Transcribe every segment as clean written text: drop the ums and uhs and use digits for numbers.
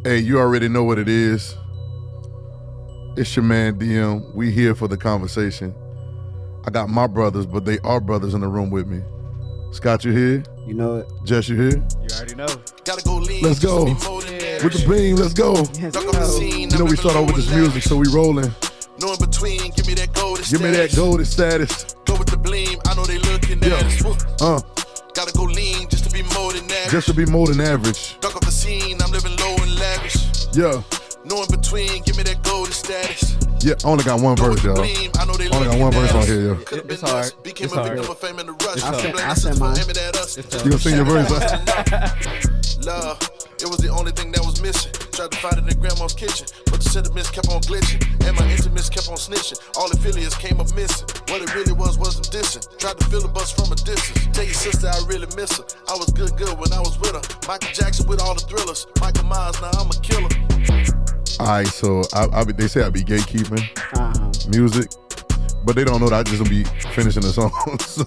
Hey, you already know what it is. It's your man DM. We here for the conversation. I got my brothers, but they are brothers in the room with me. Scott, you here? You know it. Jess, you here? You already know. Gotta go lean. Let's go. With the beam, let's go. Yes, Rock on the scene. You know we start off with this music, so we rolling. No in between. Give me that golden Give me that golden status. Go with the bling. I know they looking at us. Gotta go lean just to be more than average. Just to be more than average. Rock off the scene. I'm living low and lavish. Yeah. No in between. Give me that golden status. Yeah, I only got one verse, y'all. Only got one verse on here, yo. It's hard. It's hard. I said mine. You gonna sing your verse, huh? Love, it was the only thing that was missing. Tried to find it in grandma's kitchen, but the sentiments kept on glitching, and my intimates kept on snitching. All affiliates came up missing. What it really wasn't dissing. Tried to feel the bus from a distance. Tell your sister I really miss her. I was good when I was with her. Michael Jackson with all the thrillers. Michael Myers, now I'm a killer. All right, so they say I be gatekeeping music, but they don't know that I just gonna be finishing the song. So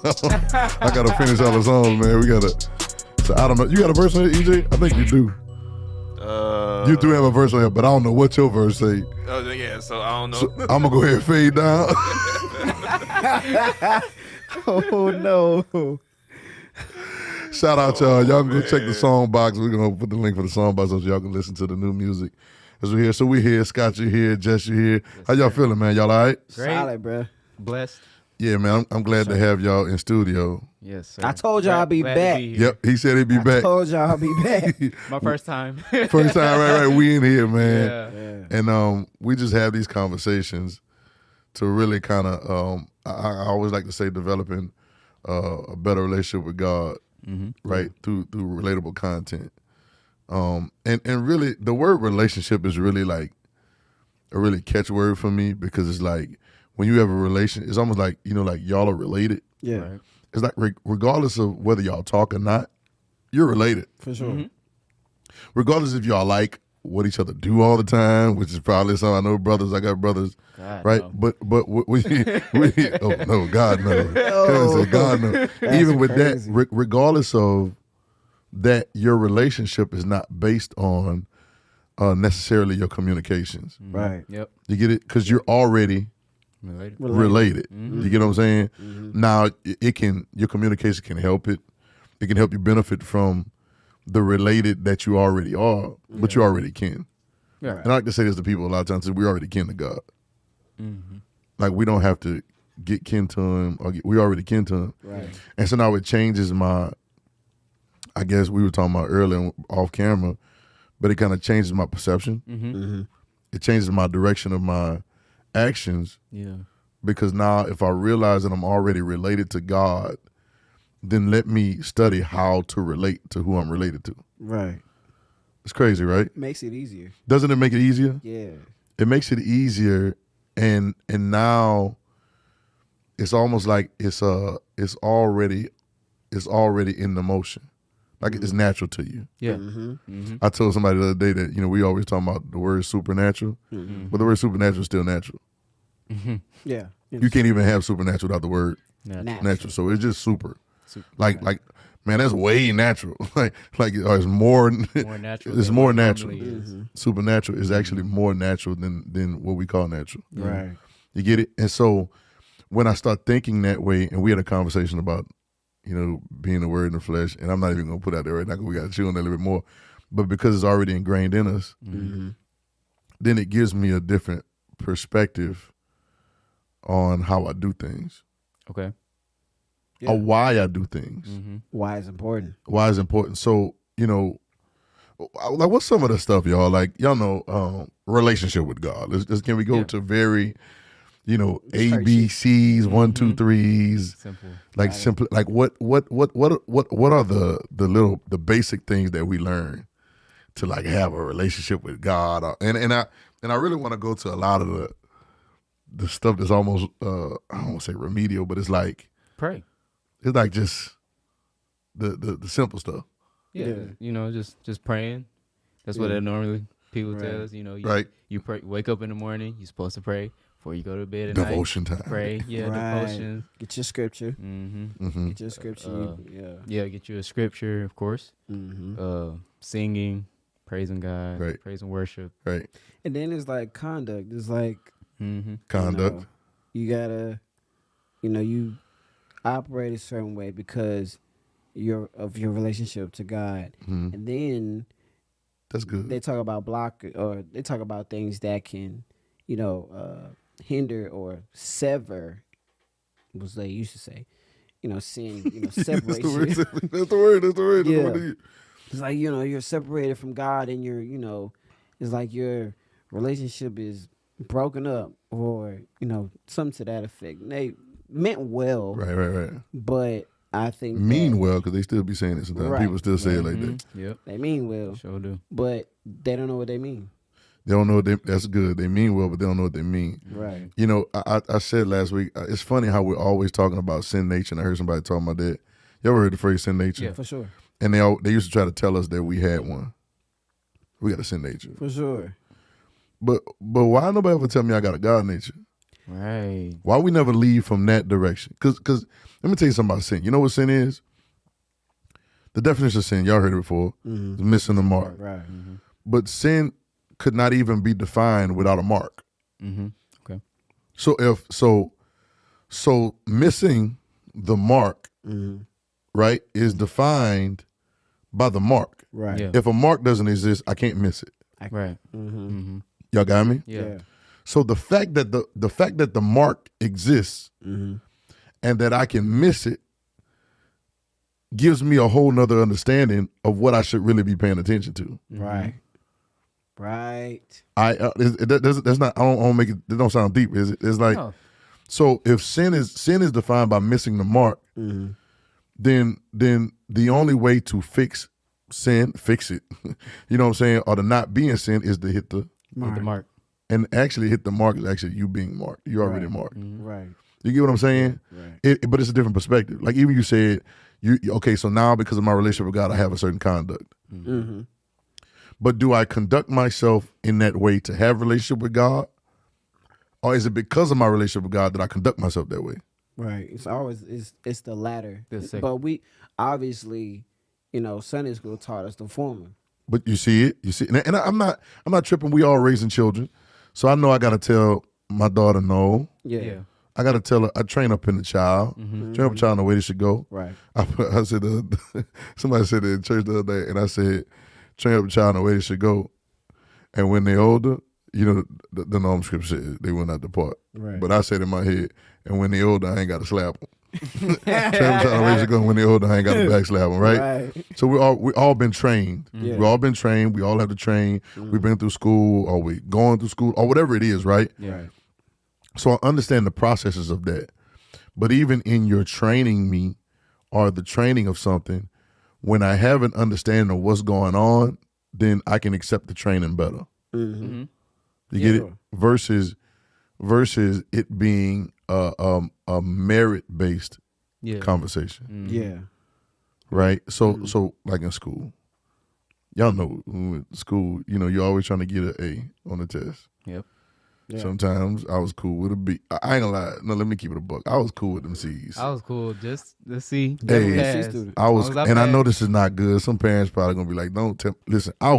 I gotta finish all the songs, man. We gotta. So I don't know. You got a verse on it, EJ? I think you do. You do have a verse on it, but I don't know what your verse say. Oh yeah, so I don't know. So I'm gonna go ahead and fade down. Oh no. Shout out y'all. Y'all can go check the song box. We're gonna put the link for the song box so y'all can listen to the new music. As we're here. So we here. Scott, you here. Jess, you here. How y'all feeling, man? Y'all all right? Great. Solid, bro. Blessed. Yeah, man. I'm glad to have y'all in studio. Yes, sir. I told y'all I'll be Glad to back. here. Yep, he said he'd be I back. told y'all I'll be back. My first time. First time, right. We in here, man. Yeah. And we just have these conversations to really kind of, I always like to say, developing a better relationship with God, right, through relatable content. And really, the word relationship is really like a really catchword for me because it's like when you have a relation, it's almost like, like y'all are related. Yeah, Right. It's like regardless of whether y'all talk or not, you're related. for sure. Regardless if y'all like what each other do all the time, which is probably some. I know brothers. I got brothers, God, right? no. But we oh no, God no, Kevin said, God no. Even with crazy. that, regardless of that, your relationship is not based on necessarily your communications. Right. Yep. You get it? Because you're already Related. related. You get what I'm saying? Now your communication can help it. It can help you benefit from the related that you already are, but you already kin. Yeah. And I like to say this to people a lot of times, we already kin to God. Like we don't have to get kin to him, we already kin to him. Right. And so now it changes I guess we were talking about earlier off camera, but it kind of changes my perception. It changes my direction of my actions. Yeah. Because now if I realize that I'm already related to God, then let me study how to relate to who I'm related to. Right. It's crazy, right? Makes it easier. Doesn't it make it easier? Yeah. It makes it easier, and now it's almost like it's already in the motion. Like it's natural to you. Yeah. I told somebody the other day that, we always talking about the word supernatural, but the word supernatural is still natural. Yeah. You can't even have supernatural without the word Natural. natural. So it's just super. Super. Like man, that's way natural. It's more More natural. it's than more what it natural. normally is. Supernatural is actually more natural than what we call natural. Right. You get it? And so when I start thinking that way, and we had a conversation about, being the word in the flesh, and I'm not even gonna put it out there right now because we got to chew on that a little bit more. But because it's already ingrained in us, then it gives me a different perspective on how I do things. Okay. Yeah. Or why I do things. Why is important? Why it's important. So, like what's some of the stuff, y'all? Like, y'all know, relationship with God. Can we go to very, ABCs, 1, 2, 3s, Simple. like simple, like what are the basic things that we learn to like have a relationship with God? And I really want to go to a lot of the stuff that's almost I don't want to say remedial, but it's like Pray. it's like just the simple stuff. Yeah. Just praying. That's what normally people tell us. Right. You pray. Wake up in the morning. You're supposed to pray before you go to bed at night. Devotion time. Pray. Yeah. Right. Devotion. Get your scripture. Get your scripture. Yeah. Get you a scripture, of course. Singing, praising God, Right. praise and worship. Right. And then it's like conduct. It's like Conduct. you gotta, you operate a certain way because of your relationship to God. And then That's good. they talk about they talk about things that can, hinder or sever, was they used to say, sin, separate you. That's the word. That's the word. Yeah. It's like, you're separated from God and it's like your relationship is broken up or, something to that effect. They meant well, Right. but I think Mean well, because they still be saying it sometimes. Right. People still say it like that. Yep. they mean well, Sure do. but they don't know what they mean. They don't know that's good. They mean well, but they don't know what they mean. Right. I said last week, it's funny how we're always talking about sin nature, and I heard somebody talking about that. You ever heard the phrase sin nature? Yeah. For sure. And they used to try to tell us that we had one. We got a sin nature. For sure. But why nobody ever tell me I got a God nature? Right. Why we never leave from that direction? Because let me tell you something about sin. You know what sin is? The definition of sin, y'all heard it before, is missing the mark. Right. But sin could not even be defined without a mark. Okay. So missing the mark, right, is defined by the mark. Right. Yeah. If a mark doesn't exist, I can't miss it. Right. Y'all got me? Yeah. So the fact that the mark exists and that I can miss it gives me a whole nother understanding of what I should really be paying attention to. Right. Right. That's not. I don't make it. It don't sound deep, is it? It's like so. If sin is defined by missing the mark, then the only way to fix it, you know what I'm saying, or to not be in sin is to hit the Hit the mark. and actually hit the mark is actually you being marked. You're already marked. Right. You get what I'm saying? Right. But it's a different perspective. Like even you said, okay, so now because of my relationship with God, I have a certain conduct. But do I conduct myself in that way to have a relationship with God? Or is it because of my relationship with God that I conduct myself that way? Right. It's always it's the latter. The second. But we obviously, Sunday school taught us the former. But you see it, and I'm not tripping. We all raising children, so I know I got to tell my daughter no. Yeah. I got to tell her. I train up in the child, train up a child in the way they should go. Right. I said somebody said it in church the other day, and I said train up a child in the way they should go, and when they're older, the norm scripture said they will not depart. Right. But I said in my head, and when they're older, I ain't got to slap them. Train up a child in the way they should go. When they're older, I ain't got to backslap them. Right. So we all been trained. Yeah. We all been trained. We all have to train. We've been through school, or we going through school, or whatever it is. Right. Right. So I understand the processes of that. But even in your training me or the training of something, when I have an understanding of what's going on, then I can accept the training better. You get it? Versus it being a merit-based conversation. Yeah. Right? So like in school, y'all know in school, you're always trying to get an A on the test. Yep. Yeah. Sometimes I was cool with a B. I ain't gonna lie. No, let me keep it a buck. I was cool with them C's. I was cool. Just to see. Hey, Pass. student. I was, As long as and I passed. know this is not good. Some parents probably gonna be like, "Don't tell." Listen, I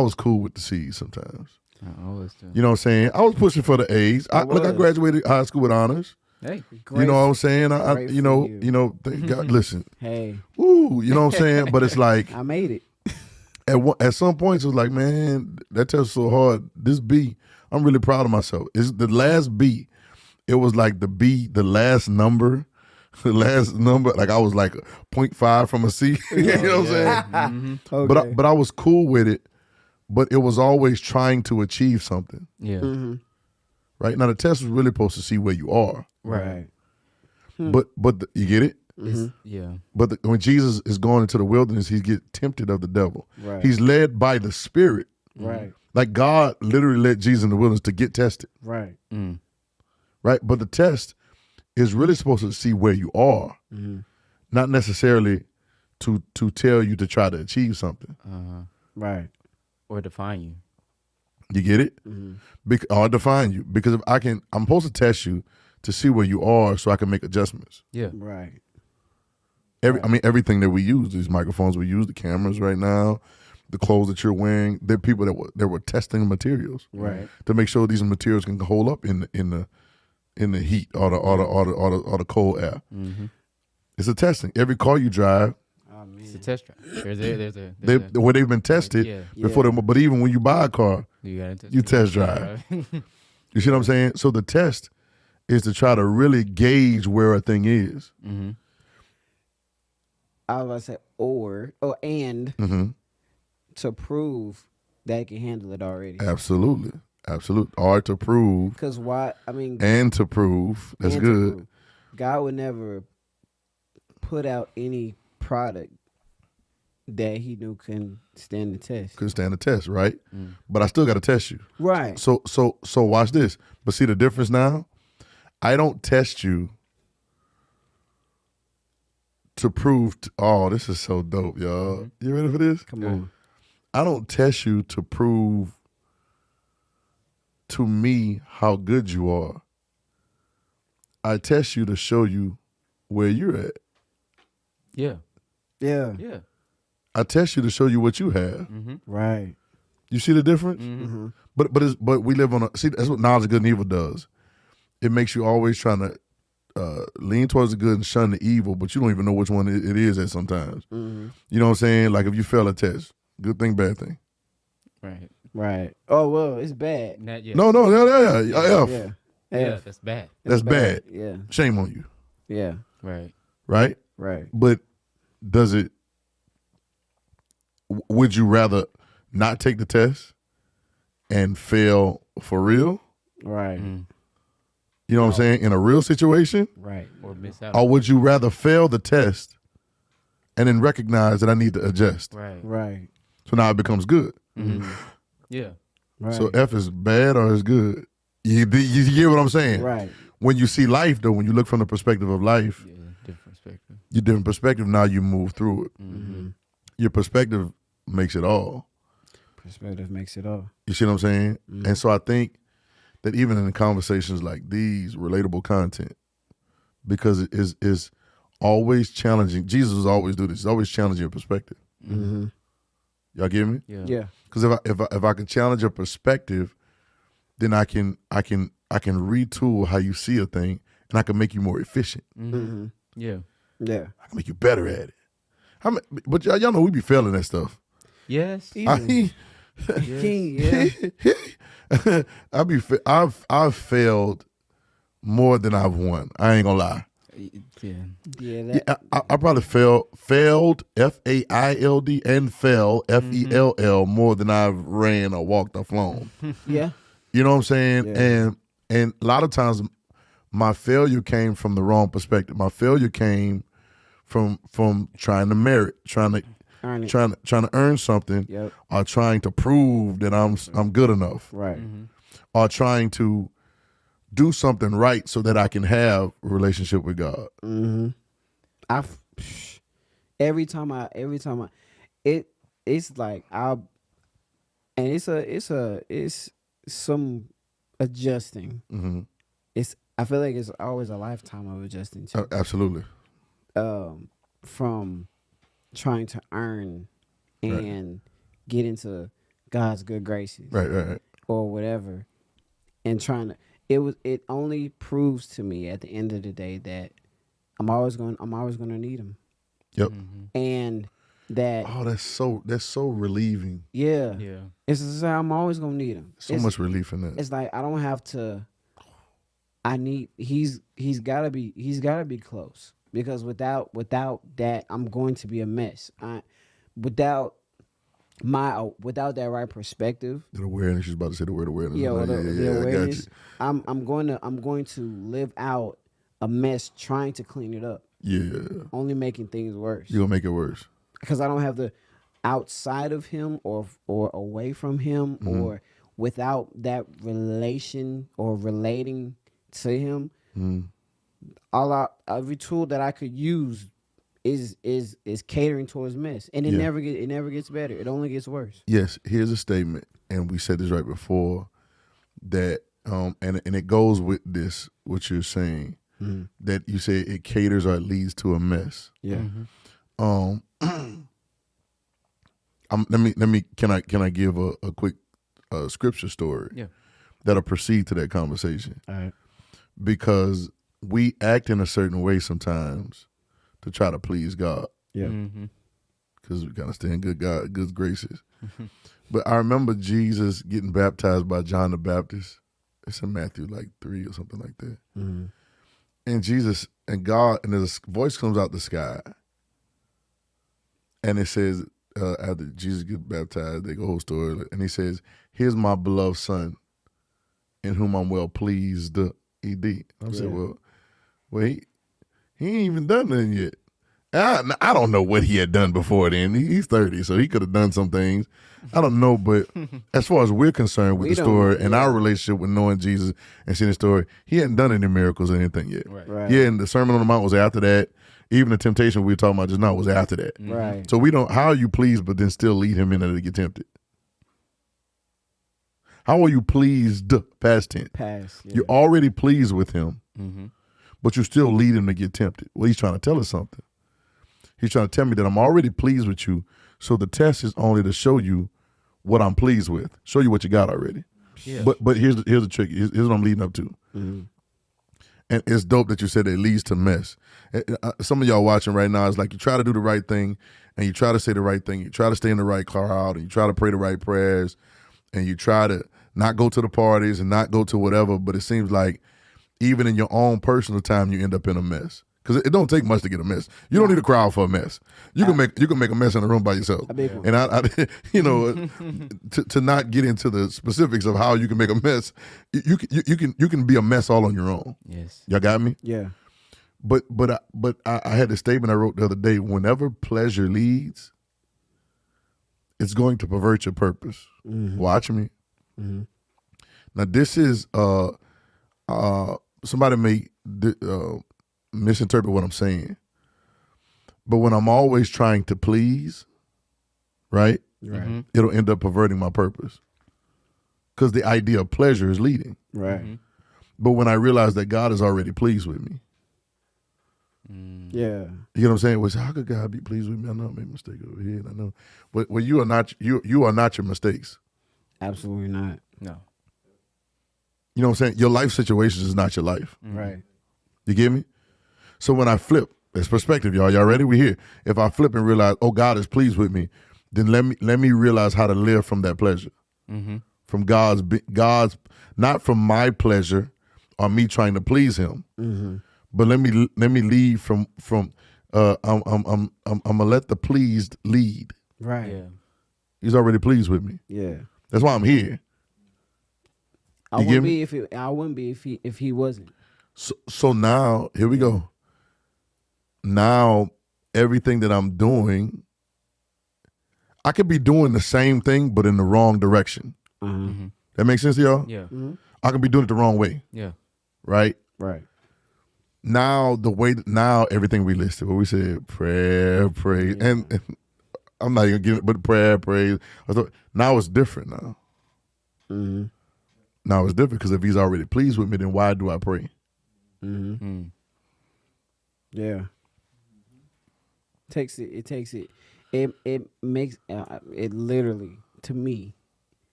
was cool with the C's sometimes. I always do. You know what I'm saying? I was pushing for the A's. I was. graduated high school with honors. Hey. You know what I'm saying? I Great you for know, you. thank God, listen. Hey, Ooh, you know what I'm saying? But it's like I made it. at some points it was like, man, that test was so hard. This B, I'm really proud of myself. It's the last B. It was like the B, the last number. Like I was like 0.5 from a C. You know what I'm saying? Okay. But I was cool with it. But it was always trying to achieve something. Yeah. Right? Now the test was really supposed to see where you are. Right. But you get it? Yeah. But when Jesus is going into the wilderness, he gets tempted of the devil. Right. He's led by the Spirit. Right. Like God literally led Jesus in the wilderness to get tested. Right. Right? But the test is really supposed to see where you are, not necessarily to tell you to try to achieve something. Right. Or define you. You get it? Or define you. Because if I'm supposed to test you to see where you are so I can make adjustments. Yeah. Right. I mean, everything that we use, these microphones we use, the cameras right now, the clothes that you're wearing. There are people that were testing materials, Right. to make sure these materials can hold up in the heat or the cold air. Mm-hmm. It's a testing. Every car you drive, Oh man. It's a test drive. There's a where they've been tested yeah. before them. But even when you buy a car, You got you test drive. You see what I'm saying? So the test is to try to really gauge where a thing is. Mm-hmm. I was about to say and Mm-hmm. to prove that it can handle it already. Absolutely. Or to prove Because why? I mean, and to prove. That's and to good. prove. God would never put out any product that he knew couldn't stand the test. Could stand the test, right? But I still got to test you. Right. So watch this. But see the difference now? I don't test you to prove. Oh, this is so dope, y'all. You ready for this? Come on. I don't test you to prove to me how good you are. I test you to show you where you're at. Yeah. Yeah. Yeah. I test you to show you what you have. Mm-hmm. Right. You see the difference? Mm-hmm. But we live on see, that's what knowledge of good and evil does. It makes you always trying to lean towards the good and shun the evil, but you don't even know which one it is at sometimes. Mm-hmm. You know what I'm saying? Like if you fail a test, good thing, bad thing. Right. Right. Oh well, it's bad. Not yet. No, yeah. Yeah. Yeah, that's bad. That's bad. Yeah. Shame on you, Yeah. Right. right? Right. But does it? Would you rather not take the test and fail for real? Right. Mm. You know what I'm saying? In a real situation, Right. Or miss out. or would you rather fail the test and then recognize that I need to adjust? Right. Right. So now it becomes good. Mm-hmm. Yeah. Right. So F is bad or is good. You get what I'm saying? Right. When you see life, though, when you look from the perspective of life, Yeah. Different perspective. your different perspective, now you move through it. Mm-hmm. Your perspective makes it all. Perspective makes it all. You see what I'm saying? Mm-hmm. And so I think that even in conversations like these, relatable content, because it is always challenging. Jesus always do this. He's always challenging your perspective. Mm-hmm. Y'all get me? Yeah. Yeah. Because if I can challenge your perspective, then I can retool how you see a thing, and I can make you more efficient. Mm-hmm. Mm-hmm. Yeah. Yeah. I can make you better at it. But y'all know we be failing that stuff. Yes. I, Yeah. I've failed more than I've won. I ain't gonna lie. Yeah. Yeah. Yeah, I probably failed FAILD and fell FELL more than I've ran or walked or flown. Yeah. You know what I'm saying? Yeah. And a lot of times my failure came from the wrong perspective. My failure came from trying to merit, trying to earn something, Yep. or trying to prove that I'm good enough, Right. Mm-hmm. or trying to do something right so that I can have a relationship with God. Mm-hmm. Every time I it's like it's some adjusting. Mm-hmm. I feel like it's always a lifetime of adjusting too. Absolutely. From trying to earn and get into God's good graces, Right. or whatever, and trying to. It only proves to me at the end of the day that I'm always going to need him. Yep. Mm-hmm. And that Oh, that's so relieving. yeah, Yeah. it's just like I'm always gonna need him. So much relief in that. It's like I don't have to. He's gotta be close, because without that I'm going to be a mess. Without that right perspective. The awareness. She's about to say the word awareness. Yeah, Like, the I got awareness. you. I'm going to live out a mess trying to clean it up, Yeah, only making things worse. you're gonna make it worse. Because I don't have the outside of him or away from him or without that relation or relating to him. Every tool that I could use is catering towards mess, and it Yeah. never gets better. It only gets worse. Yes, here's a statement, and we said this right before, that and it goes with this, what you're saying, that you say it caters or it leads to a mess. Yeah. Mm-hmm. Can I give a quick scripture story? Yeah. That'll proceed to that conversation. All right. Because we act in a certain way sometimes to try to please God. Yeah. Because we kind of stay in good graces. But I remember Jesus getting baptized by John the Baptist. It's in Matthew 3 or something like that. And Jesus and God, and there's a voice comes out the sky. And it says, after Jesus gets baptized, they go whole story. And he says, "Here's my beloved son, in whom I'm well pleased." ED. I said, well, he ain't even done nothing yet. I don't know what he had done before then. He's 30, so he could have done some things. I don't know, but as far as we're concerned with the story and our relationship with knowing Jesus and seeing the story, he hadn't done any miracles or anything yet. Right. Yeah, and the Sermon on the Mount was after that. Even the temptation we were talking about just now was after that. Right. So we don't, how are you pleased but then still lead him in there to get tempted? How are you pleased, past tense? Past. Yeah. You're already pleased with him, but you still lead him to get tempted. Well, he's trying to tell us something. He's trying to tell me that I'm already pleased with you, so the test is only to show you what I'm pleased with, show you what you got already. Yeah. But here's the trick. Here's what I'm leading up to. And it's dope that you said it leads to mess. Some of y'all watching right now is like you try to do the right thing, and you try to say the right thing. You try to stay in the right crowd, and you try to pray the right prayers, and you try to not go to the parties and not go to whatever, but it seems like even in your own personal time, you end up in a mess. Because it don't take much to get a mess. You don't need a crowd for a mess. You can make a mess in a room by yourself. A big one. And I to not get into the specifics of how you can make a mess, you can be a mess all on your own. Yes. Y'all got me? Yeah. But I had a statement I wrote the other day. Whenever pleasure leads, it's going to pervert your purpose. Watch me. Now this is somebody may misinterpret what I'm saying, but when I'm always trying to please, right, it'll end up perverting my purpose because the idea of pleasure is leading. Right. But when I realize that God is already pleased with me, Yeah. you know what I'm saying? Well, how could God be pleased with me? I know I made a mistake over here. And I know, but you are not your mistakes. Absolutely not. No. You know what I'm saying? Your life situations is not your life. Right. You get me? So when I flip, it's perspective, y'all. Y'all ready? We here. If I flip and realize, oh, God is pleased with me, then let me realize how to live from that pleasure, from God's, not from my pleasure or me trying to please Him, but let me lead from. I'm gonna let the pleased lead. Right. Yeah. He's already pleased with me. Yeah. That's why I'm here. I You get wouldn't me? be if he wasn't. So now here we go. Now everything that I'm doing, I could be doing the same thing but in the wrong direction. That makes sense to y'all? Yeah. I could be doing it the wrong way, Yeah. right? Right. Now everything we listed, what we said, prayer, praise, and I'm not even getting it, but prayer, praise. Now it's different now. Now it's different because if He's already pleased with me, then why do I pray? Yeah. It makes it literally, to me,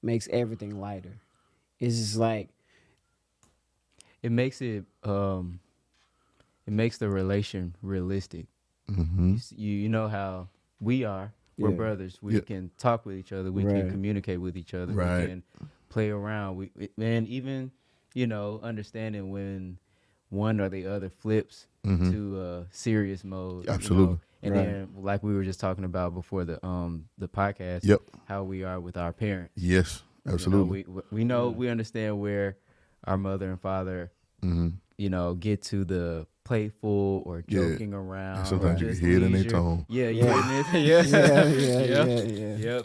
makes everything lighter. It's just like It makes it makes the relation realistic. You know how we are. We're Yeah. brothers. We can talk with each other. We can Right. communicate with each other. Right. We can play around. And even, understanding when one or the other flips to serious mode. Absolutely. And Right. then, like we were just talking about before the podcast, Yep. how we are with our parents. Yes, absolutely. We know, we understand where our mother and father, get to the playful or joking around. And sometimes or you just can hear it in their leisure. tone. Yeah, yeah.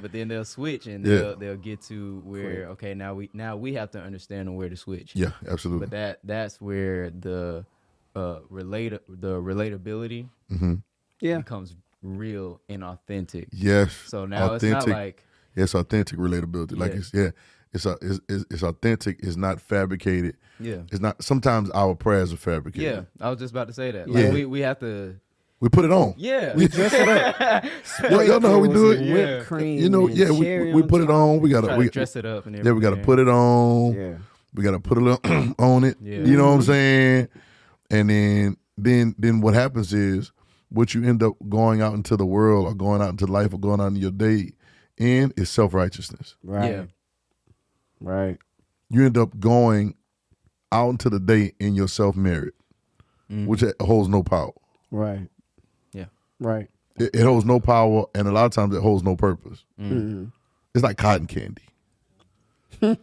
But then they'll switch and Yeah. they'll get to where okay, now we have to understand where to switch. Yeah, absolutely. But that's where the relatability becomes real and authentic. Yes. So now authentic. it's not like Yes, authentic relatability. Like it's authentic. It's not fabricated. yeah. It's not. Sometimes our prayers are fabricated. Yeah, I was just about to say that. Yeah. Like we have to We put it on. Yeah. We dress it up. Y'all know how we do it? Yeah. Whipped cream. We dress it up. Y'all know how we do it? Yeah. Whipped cream. You know, and yeah, cherry we on put it top. on. We Try gotta to dress it up and everything. yeah, we gotta put it on. Yeah. We gotta put a little on it. Yeah. You know what I'm saying? And then what happens is what you end up going out into the world or going out into life or going out into your day in is self-righteousness. Right. Yeah. Right. You end up going out into the day in your self-merit, which holds no power. Right. Yeah. Right. It holds no power, and a lot of times it holds no purpose. Mm-hmm. It's like cotton candy. You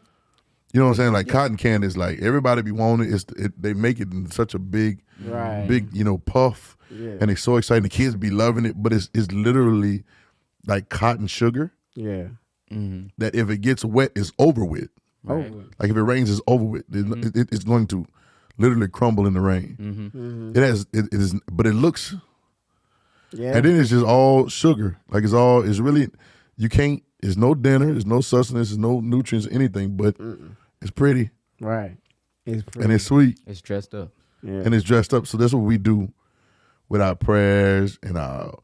know what I'm saying? Like cotton candy is like everybody be wanting it. They make it in such a big, Right. puff, Yeah. and it's so exciting. The kids be loving it, but it's literally like cotton sugar Yeah. that if it gets wet, it's over with. Right. Over. Like if it rains, it's over with. It's going to literally crumble in the rain. Mm-hmm. It is, but it looks, Yeah. and then it's just all sugar. Like it's really, you can't. There's no dinner. There's no sustenance. There's no nutrients, anything. But it's pretty Right. It's pretty. and it's sweet It's dressed up. yeah. and it's dressed up. So that's what we do with our prayers and our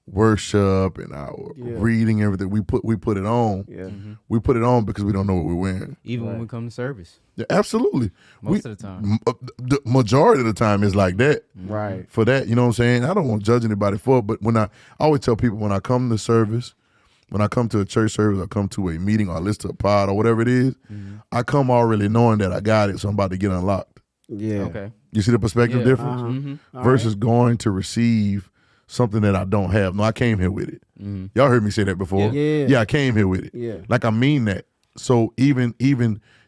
worship and our reading. Everything we put it on. yeah. We put it on because we don't know what we're wearing. Even when Right. we come to service. Yeah, absolutely. Most of the time. The majority of the time is like that. Right. For that, you know what I'm saying? I don't want to judge anybody for it, but when I always tell people when I come to service, when I come to a church service, I come to a meeting or I listen to a pod or whatever it is, I come already knowing that I got it, so I'm about to get unlocked. Yeah. Okay. You see the perspective Yeah. difference? Mm-hmm. All Versus going to receive something that I don't have. No, I came here with it. Y'all heard me say that before. Yeah. Yeah, I came here with it. Yeah. Like I mean that. So even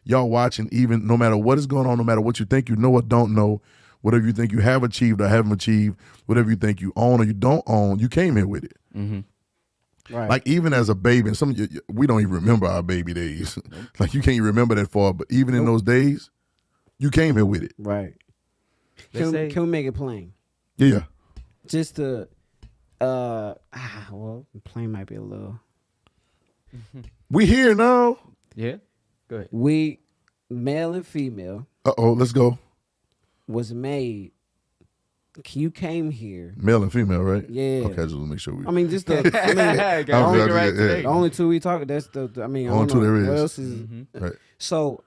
y'all watching, even no matter what is going on, no matter what you think you know or don't know, whatever you think you have achieved or haven't achieved, whatever you think you own or you don't own, you came here with it. Right. Like even as a baby, and some of you, we don't even remember our baby days. Like you can't even remember that far, but even in those days, you came here with it. right. They Can, say- can we make it plain? Yeah. Just to, well, plain might be a little. We here now. Yeah. Go ahead. We, male and female, Let's go. was made. You came here. Male and female, right? Yeah. Okay, just want to make sure we. I mean, just the. I mean, Got I'm it good, right yeah, today. the only two we talk. That's the. I mean, I Only don't two know there is. What else is? Right. So,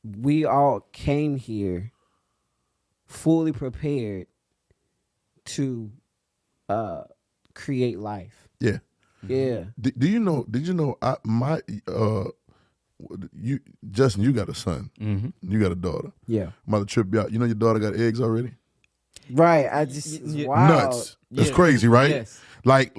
we all came here fully prepared to create life. Yeah. Yeah. Do you know? Did you know? You Justin, you got a son. Mm-hmm. You got a daughter. Yeah. I'm about to trip you out. You know your daughter got eggs already. Right. I just Yeah. wow. Nuts. That's Yeah. crazy, right? Yes. Like,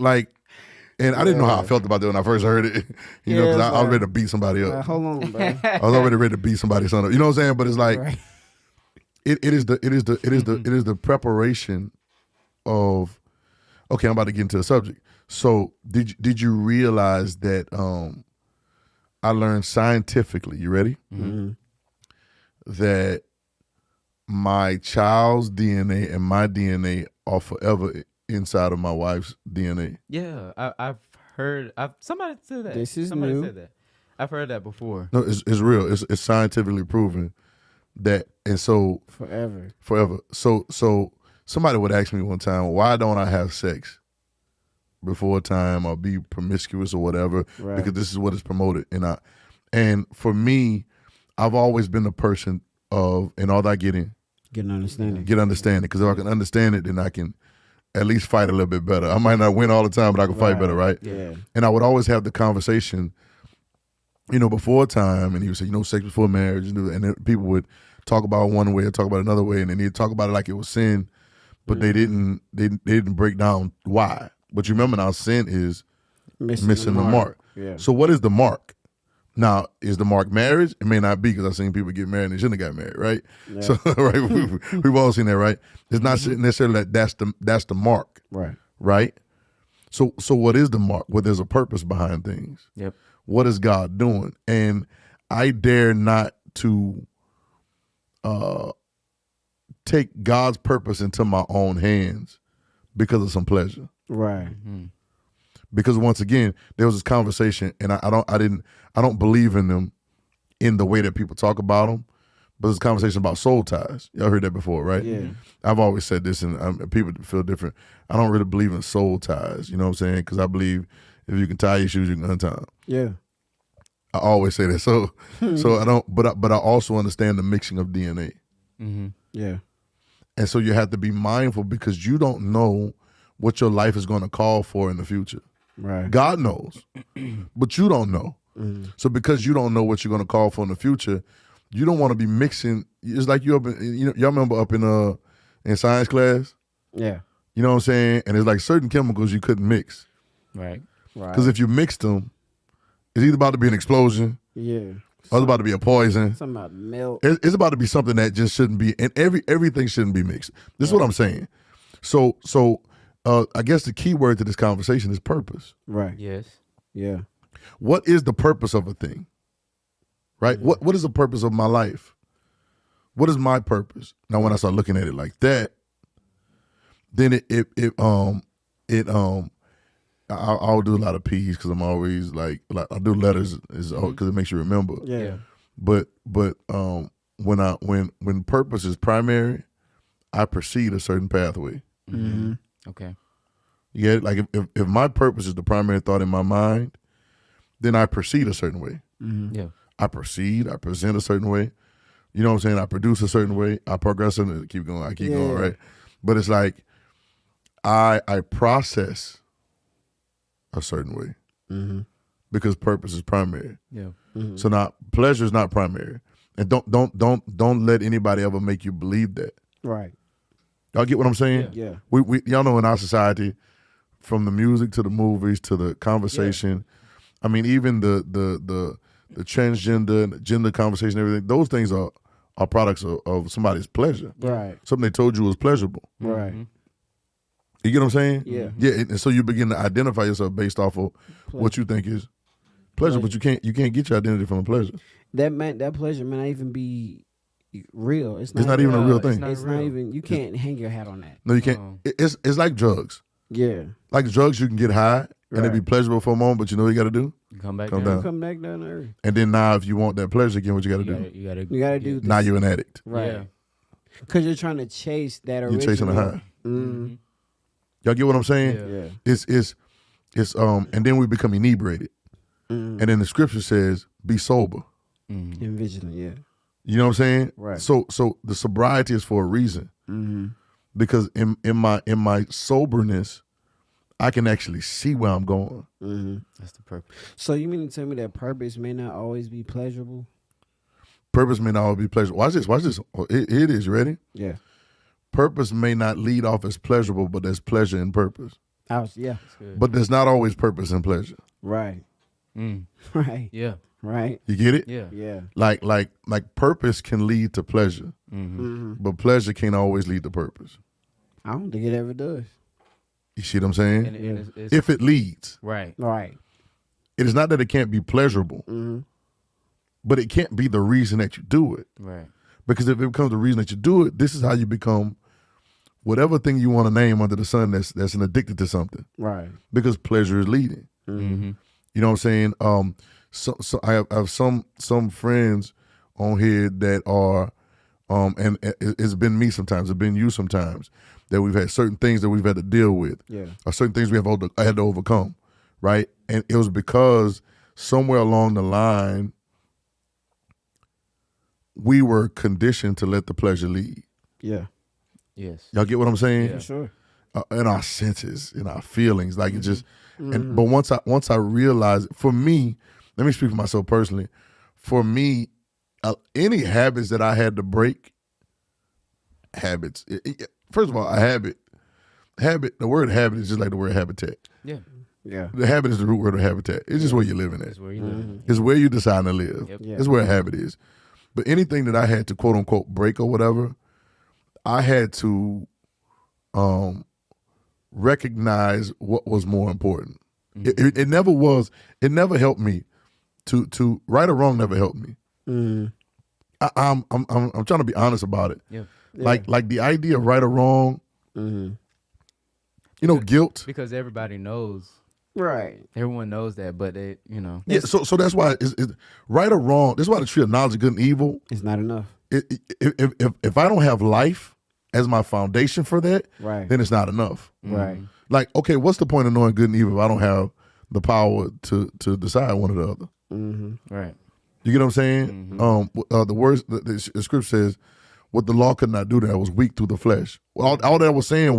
and I didn't know how I felt about that when I first heard it. You know, Yeah, because it's I was like- ready to beat somebody up. Hold on, bro. I was already ready to beat somebody's son up. You know what I'm saying? But it's like Right. it is the preparation of. Okay, I'm about to get into the subject. So did you realize that I learned scientifically? You ready? Mm-hmm. That my child's DNA and my DNA are forever inside of my wife's DNA. Yeah. I've heard. Somebody said that. This is somebody new. said that. I've heard that before. No, it's real. It's scientifically proven that, and so Forever. forever. So somebody would ask me one time, why don't I have sex before time or be promiscuous or whatever? Right. Because this is what is promoted. And for me, I've always been the person of, and all that I get in, Get an understanding. get understanding. Because if I can understand it, then I can at least fight a little bit better. I might not win all the time, but I can fight better, right? Yeah. And I would always have the conversation, before time, and he would say, sex before marriage, and then people would talk about it one way or talk about it another way, and then they'd talk about it like it was sin, but they didn't break down why. But you remember now, sin is missing the mark. Yeah. So what is the mark? Now, is the mark marriage? It may not be, because I've seen people get married and they shouldn't have got married, right? Yeah. So right, we've all seen that, right? It's not necessarily that's the mark, Right. right? So what is the mark? Well, there's a purpose behind things. Yep. What is God doing? And I dare not to take God's purpose into my own hands because of some pleasure. Right. Because once again, there was this conversation, and I don't believe in them in the way that people talk about them, but it's a conversation about soul ties. Y'all heard that before, right? Yeah. I've always said this, and people feel different. I don't really believe in soul ties. You know what I'm saying? Because I believe if you can tie your shoes, you can untie them. Yeah. I always say that. So I don't. But I also understand the mixing of DNA, Yeah. and so you have to be mindful because you don't know what your life is going to call for in the future. Right. God knows, but you don't know. So because you don't know what you're going to call for in the future, you don't want to be mixing. It's like you up in, y'all remember up in science class? Yeah. You know what I'm saying? And there's like certain chemicals you couldn't mix. Right. Right. Because if you mix them, it's either about to be an explosion yeah. or it's about to be a poison. Something about milk. It's about to be something that just shouldn't be, and everything shouldn't be mixed. This is what I'm saying. So I guess the key word to this conversation is purpose. Right. Yes. Yeah. What is the purpose of a thing? Right? What is the purpose of my life? What is my purpose? Now, when I start looking at it like that, then I'll do a lot of P's because I'm always like I do letters because it makes you remember. Yeah. But when purpose is primary, I proceed a certain pathway. Okay. You get it? Like if my purpose is the primary thought in my mind, then I proceed a certain way. Yeah. I proceed, I present a certain way. You know what I'm saying? I produce a certain way. I progress and keep going. I keep going, right? But it's like I process a certain way because purpose is primary. Yeah. So now pleasure is not primary, and don't let anybody ever make you believe that. Right. Y'all get what I'm saying? Yeah. We y'all know in our society, from the music to the movies to the conversation, I mean even the transgender and the gender conversation, everything. Those things are products of somebody's pleasure. Right. Something they told you was pleasurable. Right. You get what I'm saying? Yeah. Yeah. And so you begin to identify yourself based off of what you think is pleasure, but you can't get your identity from a pleasure. That pleasure may not even be real. It's It's not even a real thing. It's not even. You can't hang your hat on that. No, you can't. It's like drugs. Yeah. Like drugs, you can get high and it be Right. pleasurable for a moment, but you know what you got to do? Come back Come down. down. Come back down to earth. And then now, if you want that pleasure again, what you got to do? You gotta. You gotta do this. Now you're an addict. Right. Yeah. Because you're trying to chase that You're original. chasing a high. Mm-hmm. Y'all get what I'm saying? Yeah. Yeah. It's and then we become inebriated. And then the scripture says, be sober. And vigilant. Yeah. You know what I'm saying? Right. So the sobriety is for a reason. Because in my soberness, I can actually see where I'm going. That's the purpose. So you mean to tell me that purpose may not always be pleasurable? Purpose may not always be pleasurable. Watch this. Oh, here it is. You ready? Yeah. Purpose may not lead off as pleasurable, but there's pleasure in purpose. Yeah. But there's not always purpose in pleasure. Right. Right. Yeah. Right. You get it? Yeah. Yeah. Like purpose can lead to pleasure, but pleasure can't always lead to purpose. I don't think it ever does. You see what I'm saying? And it's If it leads, right. Right. it is not that it can't be pleasurable, but it can't be the reason that you do it. Right. Because if it becomes the reason that you do it, this is how you become whatever thing you want to name under the sun that's an addicted to something. Right. Because pleasure is leading. You know what I'm saying? So I have some friends on here that are, and it's been me sometimes, it's been you sometimes, that we've had certain things that we've had to deal with, Yeah. or certain things we have had to overcome, right? And it was because somewhere along the line, we were conditioned to let the pleasure lead. Yeah. Yes. Y'all get what I'm saying? Yeah. For sure. In our senses, in our feelings, like it just. But once I realized, for me, let me speak for myself personally. For me, any habits that I had to break, habits. First of all, a habit. The word habit is just like the word habitat. Yeah. Yeah. The habit is the root word of habitat. It's just where you're living at. That's where you live. It's where you decide to live. Yep. Yeah. It's where a habit is. But anything that I had to quote unquote break or whatever, I had to recognize what was more important. It never was. It never helped me to right or wrong. Never helped me. I'm trying to be honest about it. Yeah. Like the idea of right or wrong. You know, guilt. Because everybody knows. Right. Everyone knows that, but Yeah. So that's why it's right or wrong. That's why the tree of knowledge of good and evil It's not enough. if I don't have life as my foundation for that, Right. then it's not enough. Right. Like, okay, what's the point of knowing good and evil if I don't have the power to decide one or the other? Mm-hmm. Right. You get what I'm saying? The words the scripture says, what the law could not do, that was weak through the flesh. Well, all that was saying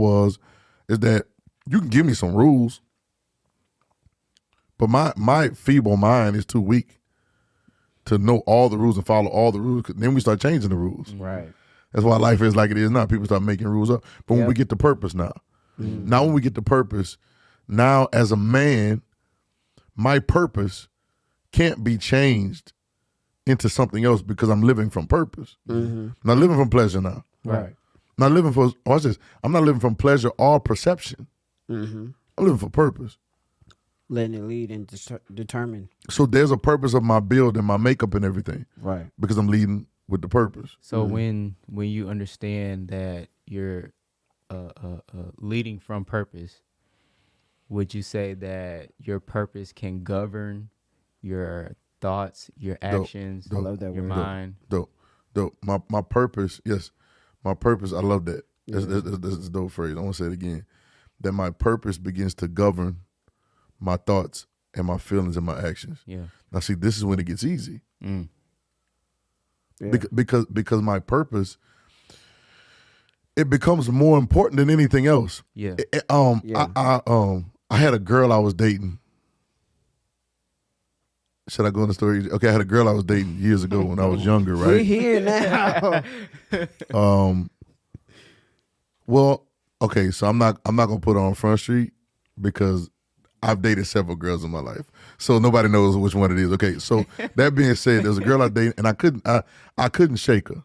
is that you can give me some rules, but my feeble mind is too weak to know all the rules and follow all the rules. Then we start changing the rules. Right. That's why life is like it is now. People start making rules up. But when we get to purpose now, now when we get to purpose, now as a man, my purpose can't be changed into something else because I'm living from purpose. I'm not living from pleasure now. Right. I'm not living for, watch this, I'm not living from pleasure or perception. Mm-hmm. I'm living for purpose. Letting it lead and determine. So there's a purpose of my build and my makeup and everything Right. because I'm leading with the purpose. So when you understand that you're leading from purpose, would you say that your purpose can govern your thoughts, your actions, I love that your word. mind? Dope. My purpose, yes, my purpose, I love that. That's a dope phrase. I want to say it again. That my purpose begins to govern my thoughts and my feelings and my actions. Yeah. Now, see, this is when it gets easy. Mm. Yeah. Because my purpose, it becomes more important than anything else. Yeah. I had a girl I was dating. Should I go in the story? Okay, I had a girl I was dating years ago when I was younger, We're right? here now. Well, okay, so I'm not gonna put her on Front Street because I've dated several girls in my life, so nobody knows which one it is. Okay, so that being said, there's a girl I dated and I couldn't shake her.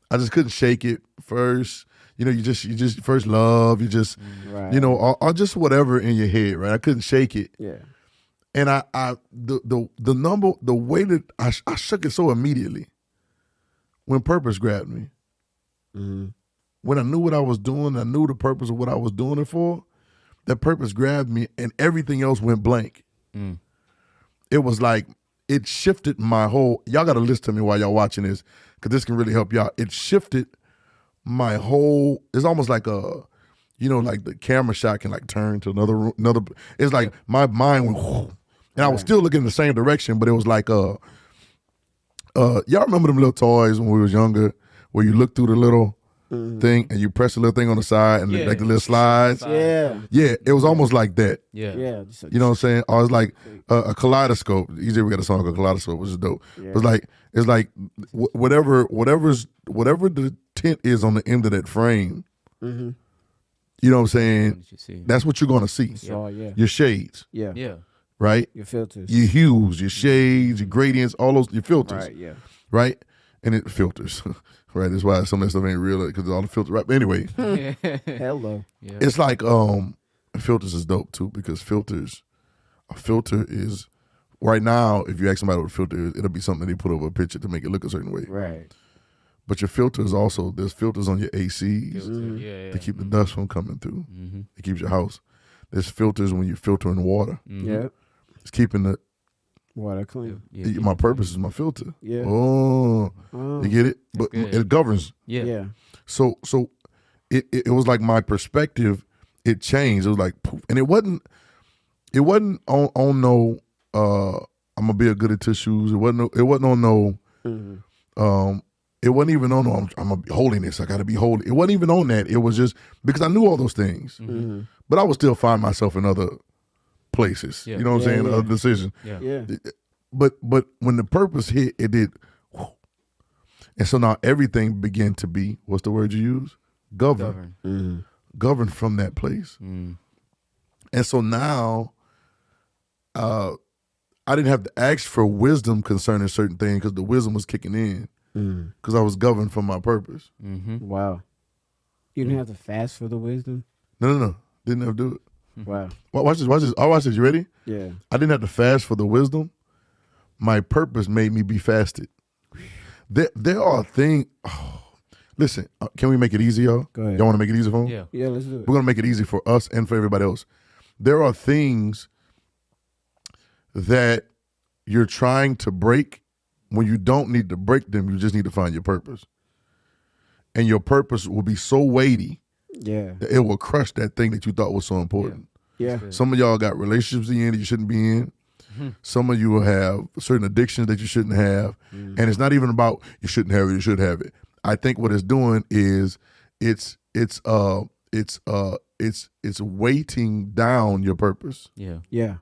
I just couldn't shake it. First, you just first love, you just Right. or just whatever in your head, right? I couldn't shake it. Yeah. And the way that I shook it so immediately when purpose grabbed me. When I knew what I was doing, I knew the purpose of what I was doing it for, that purpose grabbed me and everything else went blank. It was like, it shifted my whole, y'all got to listen to me while y'all watching this because this can really help y'all. It shifted my whole, it's almost like like the camera shot can like turn to another, it's like my mind went, whoo, and I was still looking in the same direction, but it was like, y'all remember them little toys when we was younger where you look through the little thing and you press the little thing on the side and like the little slides? Yeah. Yeah, it was almost like that. Yeah. Yeah. You know what I'm saying? Or it's like a kaleidoscope. Usually we got a song called Kaleidoscope, which is dope. Yeah. It's like whatever the tint is on the end of that frame. Mm-hmm. You know what I'm saying? What you see. That's what you're gonna see. Oh, yeah. Your shades, Yeah. Yeah. right? Your filters. Your hues, your shades, your gradients, all those, your filters, Right. Yeah. right? And it filters, right? That's why some of that stuff ain't real because all the filters, right? But anyway, Hello. Yeah. it's like filters is dope too because a filter is right now. If you ask somebody what a filter is, it'll be something they put over a picture to make it look a certain way. Right. But your filter is also, there's filters on your ACs Yeah. to keep the dust from coming through. It keeps your house. There's filters when you're filtering water. Yeah. It's keeping the. Water clean. Yeah. My purpose is my filter. Yeah. Oh, you get it? But good. it governs. Yeah. Yeah. So it was like my perspective. It changed. It was like poof, and it wasn't on no. I'm gonna be a good at tissues. It wasn't on no. It wasn't even on no. I'm gonna be holiness. I gotta be holy. It wasn't even on that. It was just because I knew all those things, but I would still find myself in other places. Yeah. You know what I'm saying? Yeah. Other decisions. Yeah. Yeah. But when the purpose hit, it did. Whoo. And so now everything began to be, what's the word you use? Govern. Govern from that place. And so now I didn't have to ask for wisdom concerning certain things because the wisdom was kicking in because I was governed from my purpose. Wow. You didn't have to fast for the wisdom? No. Didn't have to do it. Wow. Watch this. Oh, watch this. You ready? Yeah. I didn't have to fast for the wisdom. My purpose made me be fasted. There are things. Oh, listen, can we make it easy, y'all? Go ahead. Y'all want to make it easy for them? Yeah. Yeah, let's do We're it. going to make it easy for us and for everybody else. There are things that you're trying to break when you don't need to break them, you just need to find your purpose. And your purpose will be so weighty Yeah. that it will crush that thing that you thought was so important. Yeah. Some of y'all got relationships in that you shouldn't be in. Some of you will have certain addictions that you shouldn't have. And it's not even about you shouldn't have it, you should have it. I think what it's doing is it's weighting down your purpose. Yeah. Yeah.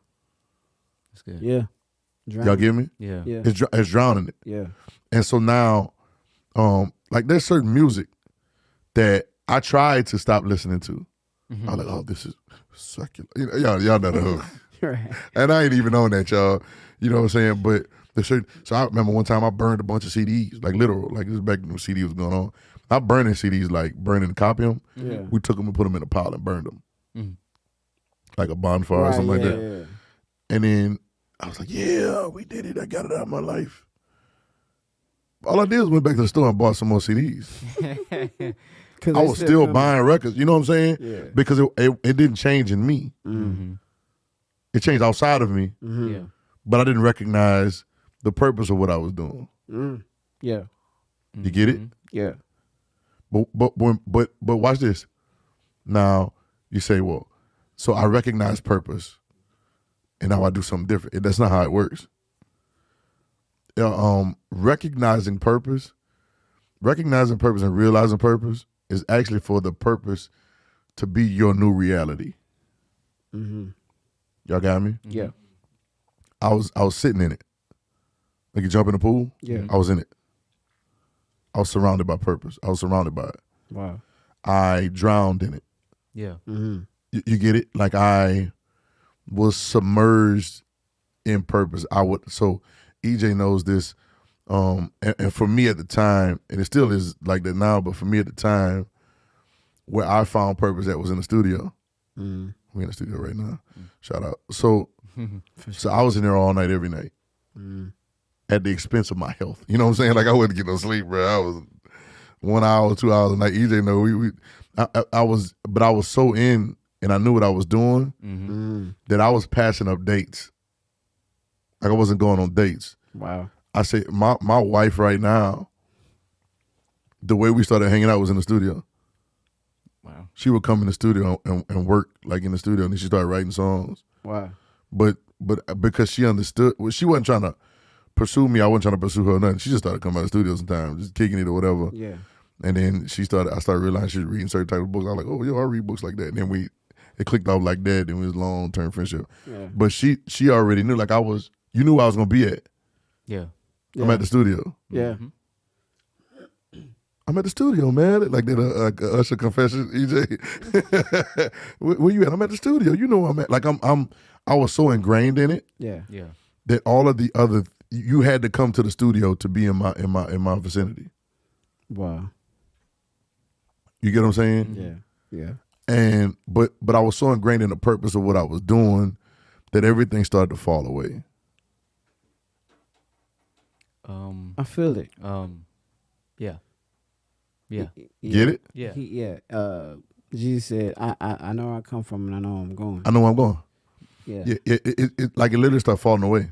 That's good. Yeah. Y'all get me? Yeah. Yeah. It's drowning it. Yeah. And so now, like there's certain music that I tried to stop listening to. I was like, oh, this is secular. You know, y'all know the hook. Right. And I ain't even on that, y'all. You know what I'm saying? But so I remember one time I burned a bunch of CDs, like literal, like this was back when CD was going on. I burning CDs, like burning and copy them. Yeah. We took them and put them in a pile and burned them. Mhm. Like a bonfire or Right, something like yeah, that. yeah. And then I was like, yeah, we did it. I got it out of my life. All I did was went back to the store and bought some more CDs. 'Cause I they was still coming. buying records. You know what I'm saying? Yeah. Because it didn't change in me. Mm-hmm. It changed outside of me, Yeah. but I didn't recognize the purpose of what I was doing. Yeah. You get it? Yeah. But watch this. Now you say, well, so I recognize purpose, and now I do something different. That's not how it works. Recognizing purpose and realizing purpose is actually for the purpose to be your new reality. Y'all got me? Yeah. I was sitting in it. Like you jump in the pool? Yeah. I was in it. I was surrounded by purpose. I was surrounded by it. Wow. I drowned in it. Yeah. You get it? Like I was submerged in purpose. So EJ knows this. And for me at the time, and it still is like that now, but for me at the time, where I found purpose that was in the studio. We're in the studio right now. Shout out. So I was in there all night, every night. At the expense of my health. You know what I'm saying? Like I wouldn't get no sleep, bro. I was 1 hour, 2 hours a night. EJ know I was so in, and I knew what I was doing that I was passing up dates. Like I wasn't going on dates. Wow. I say my wife right now, the way we started hanging out was in the studio. Wow. She would come in the studio and work like in the studio, and then she started writing songs. Wow. But because she understood, well, she wasn't trying to pursue me. I wasn't trying to pursue her or nothing. She just started coming out of the studio sometimes, just kicking it or whatever. Yeah. And then I started realizing she was reading certain type of books. I was like, oh, yo, I read books like that. And then it clicked off like that. Then it was long-term friendship. Yeah. But she already knew, like you knew where I was going to be at. Yeah. I'm at the studio. Yeah. I'm at the studio, man. Like that Usher confession, EJ. Where you at? I'm at the studio. You know where I'm at. Like I was so ingrained in it Yeah. Yeah. that all of the other, you had to come to the studio to be in my vicinity. Wow. You get what I'm saying? Yeah. Yeah. And but I was so ingrained in the purpose of what I was doing that everything started to fall away. I feel it. Yeah. Yeah. Get it? Yeah. Jesus said, I know where I come from and I know where I'm going. I know where I'm going. Yeah. Yeah, it like it literally started falling away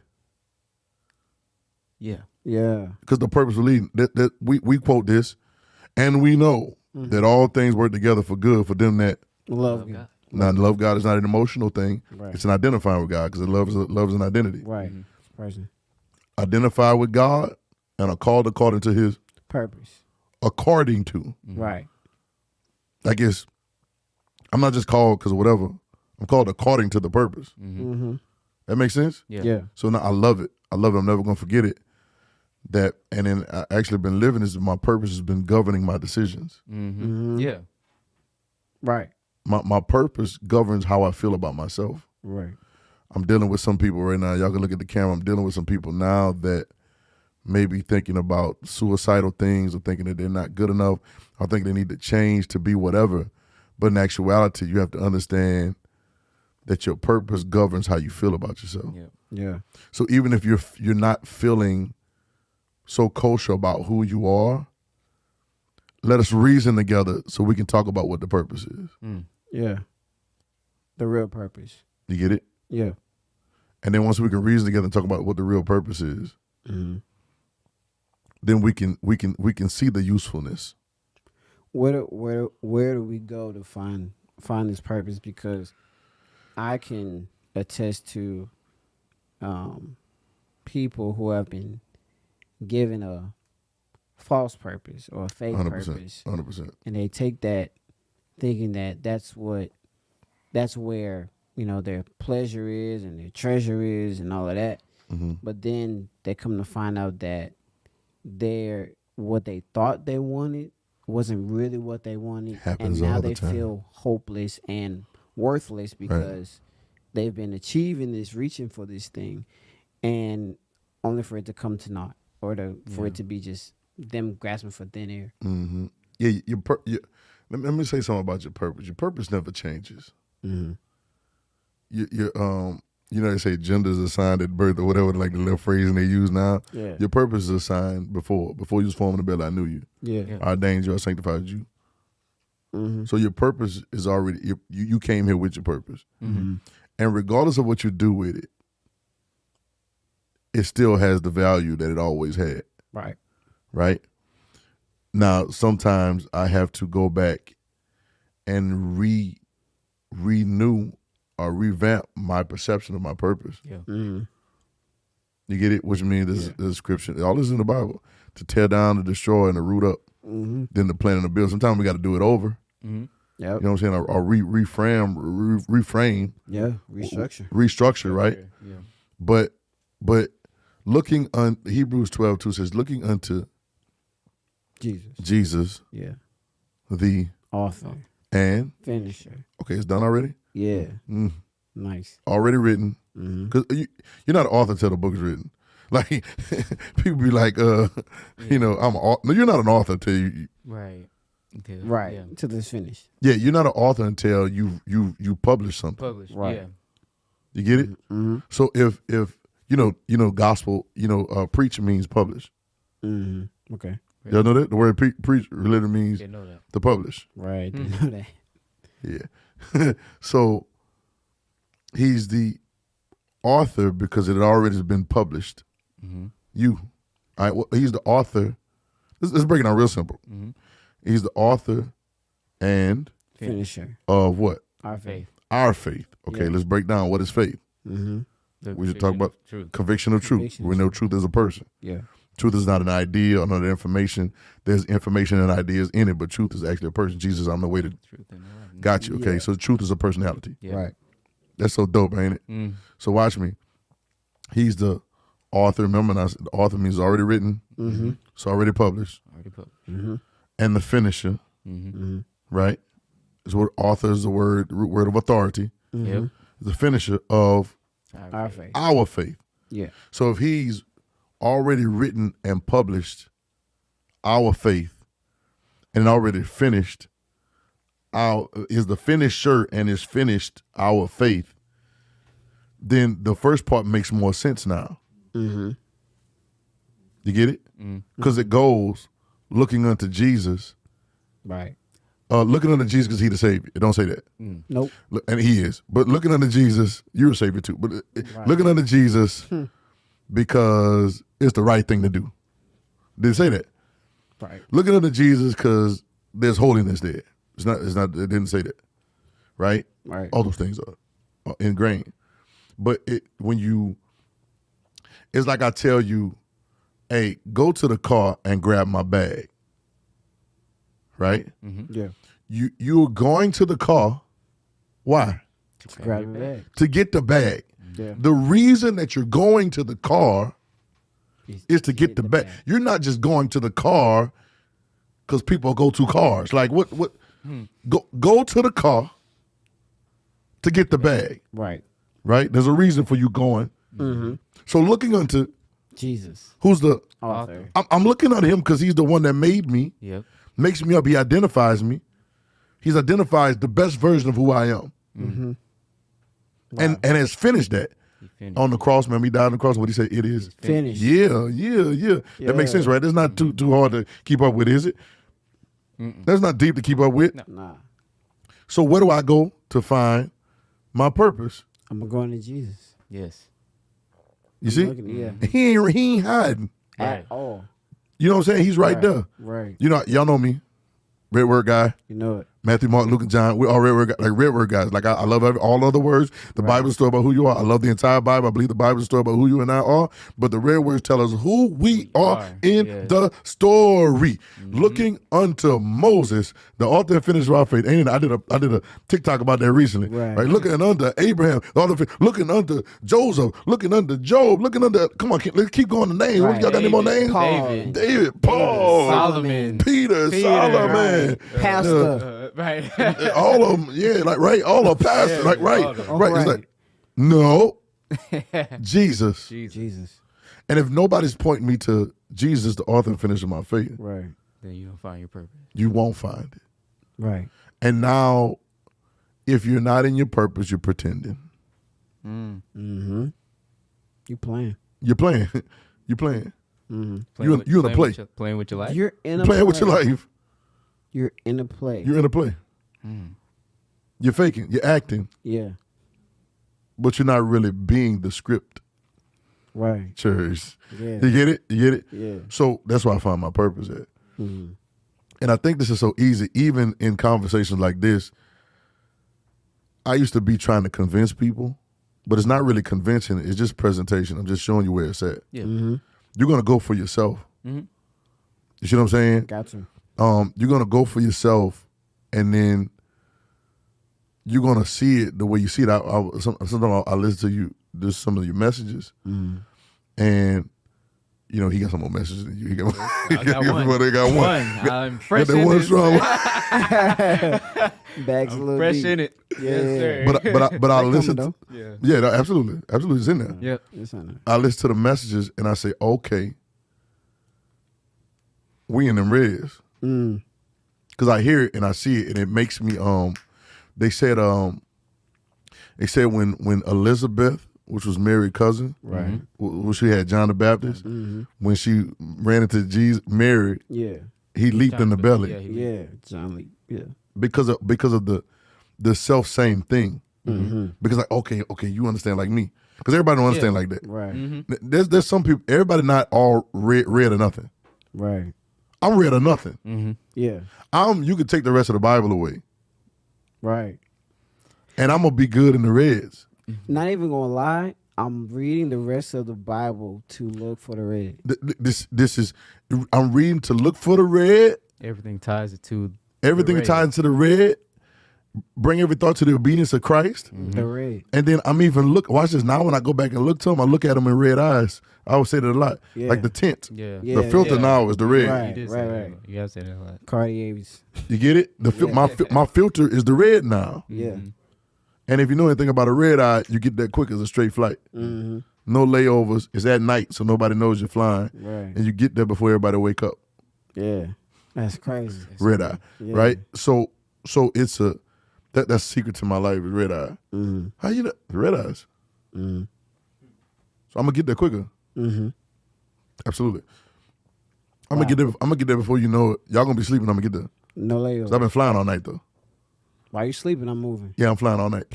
Yeah. Yeah. because the purpose of leading. That we quote this, and we know that all things work together for good for them that Love God. now love God is not an emotional thing. Right. It's an identifying with God because love is an identity. Right. Person. Identify with God and are called according to His Purpose. according to. Right. I guess I'm not just called because of whatever. I'm called according to the purpose. That makes sense? Yeah. Yeah. So now I love it. I'm never gonna forget it. That and then I actually been living this. My purpose has been governing my decisions. Yeah. Right. My purpose governs how I feel about myself. Right. I'm dealing with some people right now. Y'all can look at the camera. I'm dealing with some people now that may be thinking about suicidal things or thinking that they're not good enough or thinking they need to change to be whatever. But in actuality, you have to understand that your purpose governs how you feel about yourself. Yeah. Yeah. So even if you're not feeling so kosher about who you are, let us reason together so we can talk about what the purpose is. Yeah. The real purpose. You get it? Yeah. And then once we can reason together and talk about what the real purpose is, then we can see the usefulness. Where do we go to find this purpose? Because I can attest to people who have been given a false purpose or a fake 100%, purpose, 100%. and they take that thinking that that's where their pleasure is and their treasure is and all of that. Mm-hmm. But then they come to find out that what they thought they wanted wasn't really what they wanted. Happens and now all the they time. feel hopeless and worthless because they've been achieving this, reaching for this thing, and only for it to come to naught, or for it to be just them grasping for thin air. Mm-hmm. Yeah, let me say something about your purpose. Your purpose never changes. Mm-hmm. They say gender is assigned at birth or whatever, like the little phrasing they use now. Yeah. Your purpose is assigned before you was formed in the belly. I knew you. Yeah. I ordained you. I sanctified you. Mm-hmm. So your purpose is already you came here with your purpose, Mm-hmm. and regardless of what you do with it, it still has the value that it always had. Right. Right? Now, sometimes I have to go back and renew or revamp my perception of my purpose. Yeah. Mm-hmm. You get it? Which means the description. All this is in the Bible. To tear down, to destroy, and to root up. Mm-hmm. Then to plant and to build. Sometimes we got to do it over. Mm-hmm. Yep. You know what I'm saying? Or reframe, Yeah. Restructure. restructure, right? Yeah. But looking on Hebrews 12:2 says, looking unto Jesus, Yeah. the Author. and Finisher. okay, it's done already. Yeah. Mm. Nice. Already written. Mm-hmm. Because you're not an author until the book is written. Like people be like, no, you're not an author until you. Right. Until, Right. Yeah. Until it's finished. Yeah, you're not an author until you publish something. Published. Right. Yeah. You get it? Mm-hmm. So if gospel, preach means publish. Mm-hmm. Okay. Y'all know that the word preach literally means Didn't know that. to publish. Right. Didn't know that. Yeah. So he's the author because it had already been published. Mm-hmm. All right. Well, he's the author. Let's break it down real simple. Mm-hmm. He's the author and Finisher. of what? Our faith. Faith. Our faith. Okay, Yeah. let's break down what is faith. Mm-hmm. The We should talk conviction about of truth. conviction of truth. Conviction We of know truth is a person. Yeah. Truth is not an idea or not information. There's information and ideas in it, but truth is actually a person. Jesus, I'm the way to. Truth and life. Got you. Okay, Yeah. so truth is a personality. Yeah. Right. That's so dope, ain't it? Mm. So watch me. He's the author. Remember, the author means it's already written. Mm-hmm. It's already published. Already put. Mm-hmm. And the finisher, Mm-hmm. Mm-hmm. right? Is what author is the root word of authority. Mm-hmm. Yep. The finisher of Our faith. our faith. Yeah. So if he's already written and published our faith and already finished is the finisher and is finished our faith, then the first part makes more sense now. Mm-hmm. You get it? Because it goes looking unto Jesus. Right. Looking unto Jesus because he the Savior. It don't say that. Nope. And he is. But looking unto Jesus, you're a Savior too. But Right. looking unto Jesus because it's the right thing to do. Did it say that? Right. Looking unto Jesus because there's holiness there. It's not. It didn't say that. Right? Right. All those things are ingrained. But it's like I tell you, hey, go to the car and grab my bag. Right? Yeah. You're going to the car. Why? Grab the bag. To get the bag. Yeah. The reason that you're going to the car is to get the bag. You're not just going to the car because people go to cars. Like what? Go to the car to get the bag. Right. Right? There's a reason for you going. Mm-hmm. So looking unto Jesus. who's the? Author. I'm looking at him because he's the one that made me. Yep. Makes me up. He identifies me. He's identifies the best version of who I am. Mm-hmm. And has finished that. He finished. On the cross, man, he died on the cross. What he say? It is Finished. Yeah. That makes sense, right? That's not too hard to keep up with, is it? That's not deep to keep up with. Nah. So where do I go to find my purpose? I'm going to Jesus. Yes. You see, Yeah. he ain't hiding. At Right. all. You know what I'm saying? He's right there. Right. You know, y'all know me, red word guy. You know it. Matthew, Mark, Luke, and John. We're all red word, like red word guys. Like I love all other words. The Bible is a story about who you are. I love the entire Bible. I believe the Bible is a story about who you and I are. But the red words tell us who we are in the story. Looking unto Moses, the author and finisher of our faith. Ain't it? I did a TikTok about that recently. Right? Looking unto Abraham, the author, looking unto Joseph, looking unto Job, looking unto. Come on, let's keep going to names. Y'all got any more names? David, Paul, Solomon, Peter, Solomon, Pastor. Right. all of them, all the pastors, right. It's like, no, Jesus. And if nobody's pointing me to Jesus, the author and finisher of my faith, right, then you don't find your purpose. You won't find it. Right. And now, if you're not in your purpose, you're pretending. Mm-hmm. You playing. You're playing. You're playing. Mm-hmm. You're in a play. Playing with your life. You're in a playing with your life. You're in a play. You're in a play. You're faking. You're acting. Yeah. But you're not really being the script. Right. Church. Yeah. You get it? You get it? Yeah. So that's where I find my purpose at. Mm-hmm. And I think this is so easy, even in conversations like this. I used to be trying to convince people, but it's not really convincing. It's just presentation. I'm just showing you where it's at. Yeah. Mm-hmm. You're going to go for yourself. Mm-hmm. You see what I'm saying? Gotcha. You're going to go for yourself, and then you're going to see it the way you see it. Sometimes I listen to you, there's some of your messages, and you know, he got some more messages than you. He got, I got one. They got one. I'm fresh got that in one it. strong. Bags a little Fresh deep. in it. Yeah. Yes, sir. But I They listen. coming, Yeah, no, absolutely, it's in there. Yep. It's on there. I listen to the messages and I say, okay, we in them reds. Because I hear it and I see it and it makes me. They said when Elizabeth, which was Mary's cousin, Right. when she had John the Baptist, when she ran into Jesus, Mary, Yeah. he leaped in the belly Yeah. John Lee. Yeah. because of the self same thing. Because like okay, you understand like me. Because everybody don't understand like that. Right. There's some people. Everybody not all red or nothing. Right. I'm red or nothing. Yeah. You could take the rest of the Bible away, Right. and I'm gonna be good in the reds. Not even gonna lie, I'm reading the rest of the Bible to look for the red. This is I'm reading to look for the red. Everything ties it to Everything red. tied into the red. Bring every thought to the obedience of Christ. The red. And then I'm even watch this now when I go back and look to them, I look at them in red eyes. I always say that a lot. Yeah. Like the tint. Yeah. Yeah. The filter now is the red. Right. You did say that. Right. You have said that a lot. Cartier's. You get it? My filter is the red now. Yeah. And if you know anything about a red eye, you get that quick as a straight flight. Mm-hmm. No layovers. It's at night, so nobody knows you're flying. Right. And you get there before everybody wake up. Yeah. That's crazy. Red eye. Yeah. Right? So it's that's the secret to my life is red eye. Mm-hmm. How you know? Red eyes. Mm-hmm. So I'm gonna get there quicker. Mm-hmm. Absolutely. I'm gonna get there before you know it. Y'all gonna be sleeping. I'm gonna get there. No 'Cause layovers. I've been flying all night though. While you sleeping, I'm moving. Yeah, I'm flying all night.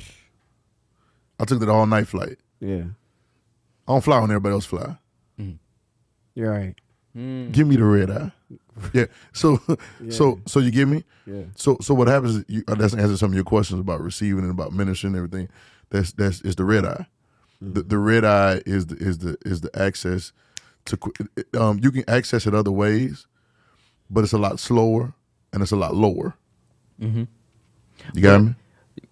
I took that all night flight. Yeah. I don't fly when everybody else fly. You're right. Give me the red eye. Yeah. So so you get me? Yeah. So what happens is that's answering some of your questions about receiving and about ministry and everything. That's the red eye. The red eye is the access to you can access it other ways, but it's a lot slower and it's a lot lower. You got me?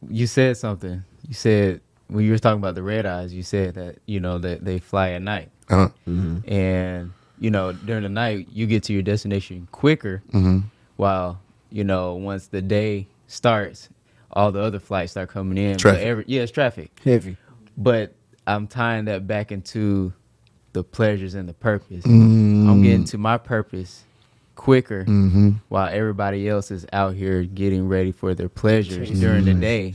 You said something. You said when you were talking about the red eyes, you said that, you know, that they fly at night. Uh-huh. And, you know, during the night, you get to your destination quicker, while, you know, once the day starts, all the other flights start coming in. Traffic. But it's traffic. Heavy. But I'm tying that back into the pleasures and the purpose. I'm getting to my purpose quicker while everybody else is out here getting ready for their pleasures during the day.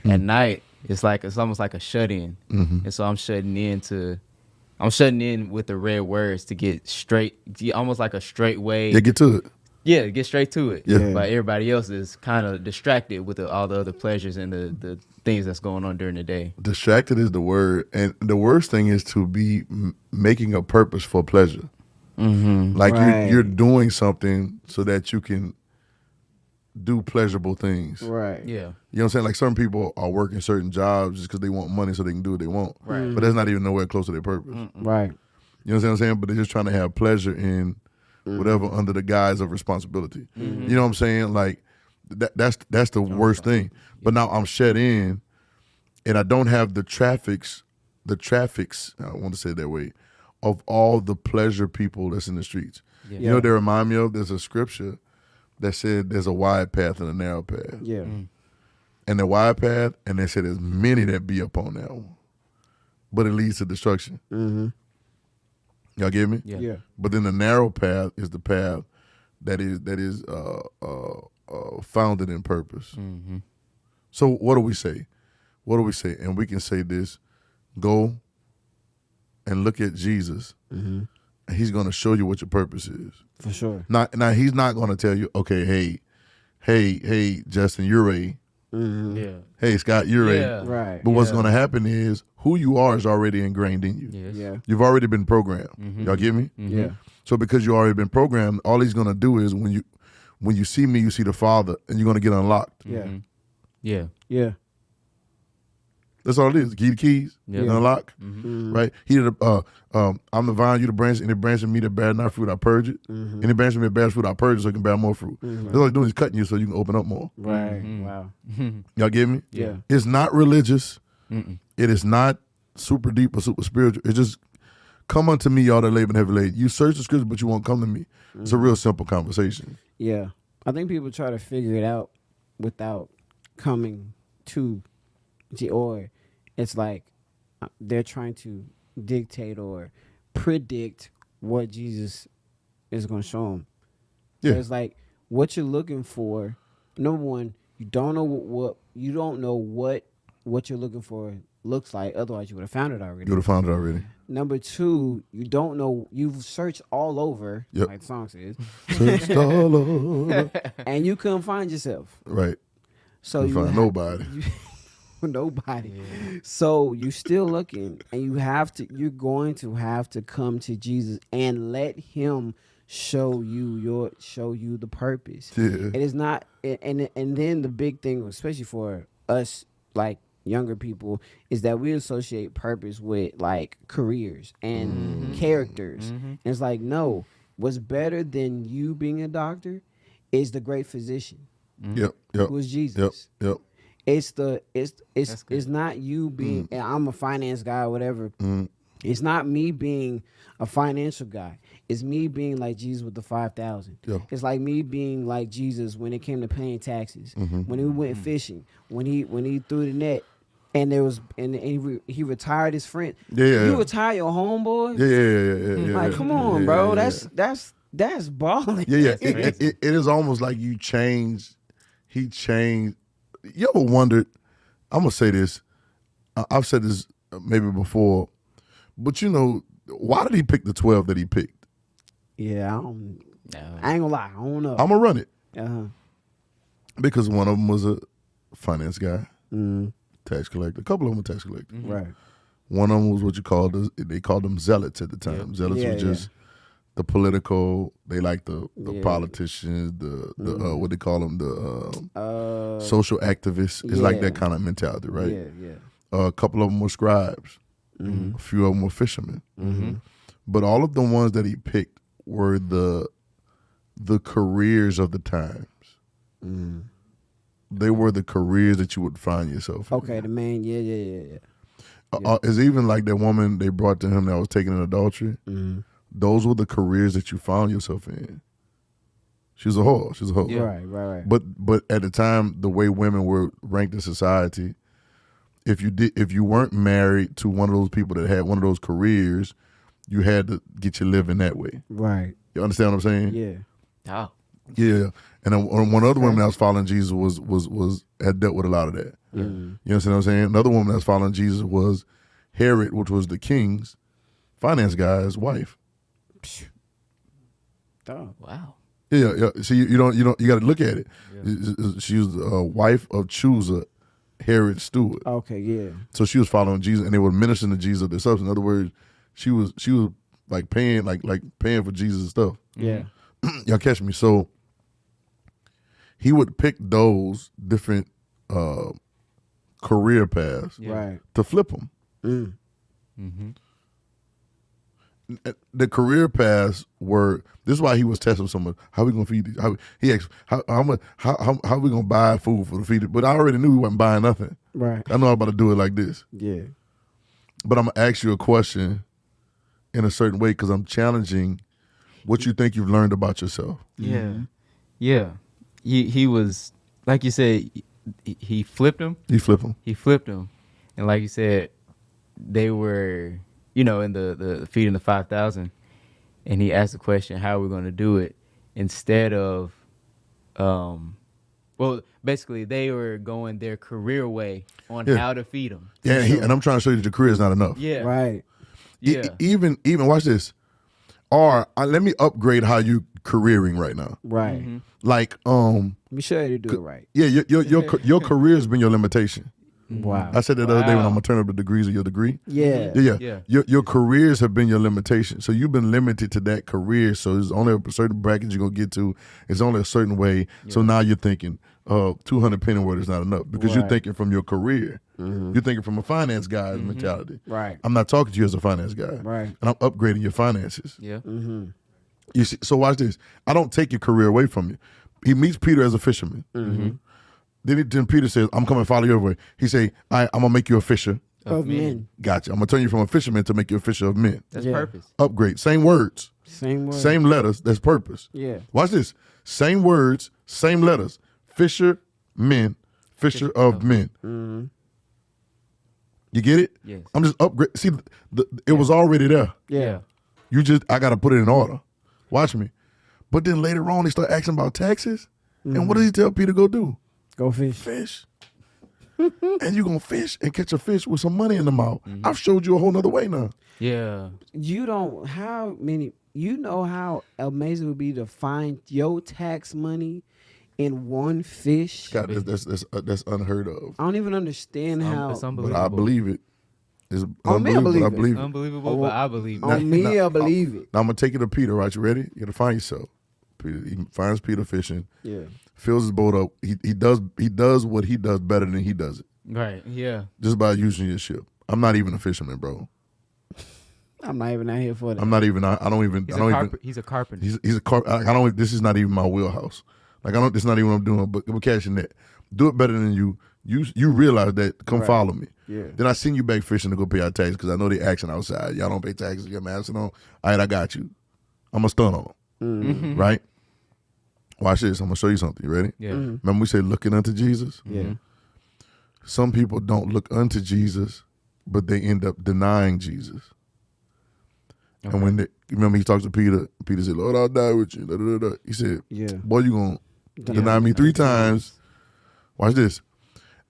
At night, it's almost like a shut-in. And so I'm shutting in with the red words to get almost like a straight way. Yeah, get to it. Yeah, get straight to it. Yeah. But everybody else is kind of distracted with all the other pleasures and the things that's going on during the day. Distracted is the word, and the worst thing is to be making a purpose for pleasure. Like Right. you're doing something so that you can do pleasurable things. Right. Yeah. You know what I'm saying? Like some people are working certain jobs just because they want money so they can do what they want. Right. But that's not even nowhere close to their purpose. Right. You know what I'm saying? But they're just trying to have pleasure in whatever under the guise of responsibility. You know what I'm saying? Like that's the worst thing. But now I'm shut in and I don't have the traffics, I want to say it that way, of all the pleasure people that's in the streets. Yeah. You know what they remind me of? There's a scripture that said there's a wide path and a narrow path. Yeah. And the wide path, and they said there's many that be up on that one. But it leads to destruction. Y'all get me? Yeah. Yeah. But then the narrow path is the path that is founded in purpose. So what do we say? And we can say this: go and look at Jesus, and He's going to show you what your purpose is. For sure. Now He's not going to tell you, okay, hey, Justin, you're a. Yeah. Hey, Scott, you're Yeah. a. Right. But what's Yeah. going to happen is who you are is already ingrained in you. Yes. Yeah. You've already been programmed. Y'all get me? Yeah. So because you already been programmed, all He's going to do is when you see me, you see the Father, and you're going to get unlocked. Yeah. Yeah. Yeah. That's all it is. Key the keys, Yeah. unlock. Right? He did. I'm the vine, you the branch. Any branch in me that bear not fruit, I purge it. Any branch in me that bears fruit, I purge it so it can bear more fruit. That's all He's doing is cutting you so you can open up more. Right. Wow. Y'all get me? Yeah. It's not religious. It is not super deep or super spiritual. It's just come unto me, y'all that labor and heavy laden. You search the scripture, but you won't come to me. It's a real simple conversation. Yeah. I think people try to figure it out without coming to, or it's like they're trying to dictate or predict what Jesus is going to show them. Yeah. So it's like what you're looking for. Number one, you don't know what you're looking for looks like. Otherwise, you would have found it already. You would have found it already. Number two, you don't know. You've searched all over, Yep. like the song says, Searched all over. and you couldn't find yourself. Right. So You find nobody. Nobody. So you're still looking, and you're going to have to come to Jesus and let Him show you the purpose. Yeah. It is not, and then the big thing, especially for us, like younger people, is that we associate purpose with like careers and characters. And it's like, no, what's better than you being a doctor is the great physician, Yep. who is Jesus. Yep. It's not you being I'm a finance guy or whatever. It's not me being a financial guy. It's me being like Jesus with the 5,000. Yeah. It's like me being like Jesus when it came to paying taxes. When he went fishing, when he threw the net, and he retired his friend. Yeah. You retire your homeboy. Yeah. Like, come on, bro. That's balling. Yeah. It is almost like you changed. He changed. You ever wondered? I'm gonna say this. I've said this maybe before, but you know, why did he pick the 12 that he picked? Yeah, I ain't gonna lie. I don't know. I'm gonna run it Uh-huh. because one of them was a finance guy, tax collector. A couple of them were tax collectors. Right. One of them was what you called they called them zealots at the time. Zealots Yeah, was just the political. They like the Yeah. politicians, the what they call them, the Uh, social activists. It's like yeah. that kind of mentality, right? Yeah. A couple of them were scribes. A few of them were fishermen. But all of the ones that he picked were the careers of the times. They were the careers that you would find yourself in. Okay, the man. Yeah. It's even like that woman they brought to him that was taken in adultery. Those were the careers that you found yourself in. She was a whore. She was a whore. Yeah. Right. But at the time, the way women were ranked in society, if you weren't married to one of those people that had one of those careers, you had to get your living that way. Right. You understand what I'm saying? Yeah. Oh. Yeah. And then one other woman that was following Jesus was had dealt with a lot of that. You understand what I'm saying? Another woman that's following Jesus was Herod, which was the king's finance guy's wife. Dog. Wow. Yeah. See, you got to look at it. She was a wife of Chusa, Herod's steward. Okay. Yeah. So she was following Jesus, and they were ministering to Jesus of their substance. In other words, she was like paying for Jesus' stuff. Yeah. Y'all catch me? So he would pick those different career paths Right. to flip them. Mm. The career paths were. This is why he was testing so much. How we gonna feed these? He asked, how much? How we gonna buy food for the feed it? But I already knew he wasn't buying nothing. Right. I know I'm about to do it like this. Yeah. But I'm gonna ask you a question in a certain way because I'm challenging what you think you've learned about yourself. Yeah. Yeah. He was, like you said, he flipped him. You flip them. He flipped him. And like you said, they were, in the feeding the 5,000. And he asked the question, how are we going to do it? Instead of, basically they were going their career way on how to feed them. Yeah, and I'm trying to show you that your career is not enough. Yeah. Right. Yeah. Even watch this. Or let me upgrade how you careering right now. Right. Mm-hmm. Like Let me show you to do it right. yeah, your career has been your limitation. Wow. I said that the other day when Wow. I'm gonna turn up the degrees of your degree. Yeah. Yeah. Your careers have been your limitation. So you've been limited to that career. So there's only a certain bracket you're gonna get to. It's only a certain way. So now you're thinking 200 penny word is not enough because you're Right. thinking from your career. You're thinking from a finance guy's mentality. Right. I'm not talking to you as a finance guy. Right. And I'm upgrading your finances. Yeah. You see, so watch this. I don't take your career away from you. He meets Peter as a fisherman. Then Peter says, I'm coming to follow your way. He say, I'm going to make you a fisher. Of men. Gotcha. I'm going to turn you from a fisherman to make you a fisher of men. That's Yeah. purpose. Upgrade. Same words. Same word. Same letters. That's purpose. Yeah. Watch this. Same words, same letters. Fisher, men, fisher of men. You get it? Yes. I'm just upgrade. See, it was already there. Yeah. I got to put it in order. Watch me. But then later on, they start asking about taxes. And what does he tell Peter to go do? Go fish. Fish. And you're going to fish and catch a fish with some money in the mouth. I've showed you a whole nother way now. Yeah. You know how amazing it would be to find your tax money in one fish? God, that's unheard of. I don't even understand how. It's But unbelievable. I believe it. It's On me, I unbelievable. I believe it. believe it. Unbelievable, but I believe it. On me, I believe it. Now I'm going to take you to Peter, right? You ready? You got to find yourself. Peter, he finds Peter fishing, Yeah. fills his boat up. He does what he does better than he does it. Right. Yeah. Just by using your ship. I'm not even a fisherman, bro. I'm not even out here for that. I'm not even. I don't even. He's a carpenter. He's a car. I don't. This is not even my wheelhouse. Like I don't. This is not even what I'm doing. But we're cashing that. Do it better than you. You realize that. Come follow me. Yeah. Then I send you back fishing to go pay our taxes because I know they action outside. Y'all don't pay taxes. You got my accent on. All right, I got you. I'm gonna stun on them. Right. Watch this. I'm gonna show you something. You ready? Yeah. Remember we said looking unto Jesus. Yeah. Some people don't look unto Jesus, but they end up denying Jesus. Okay. And when remember he talks to Peter, Peter said, Lord, I'll die with you. Da, da, da, da. He said, Yeah. boy, you going to deny me 3 times. Watch this.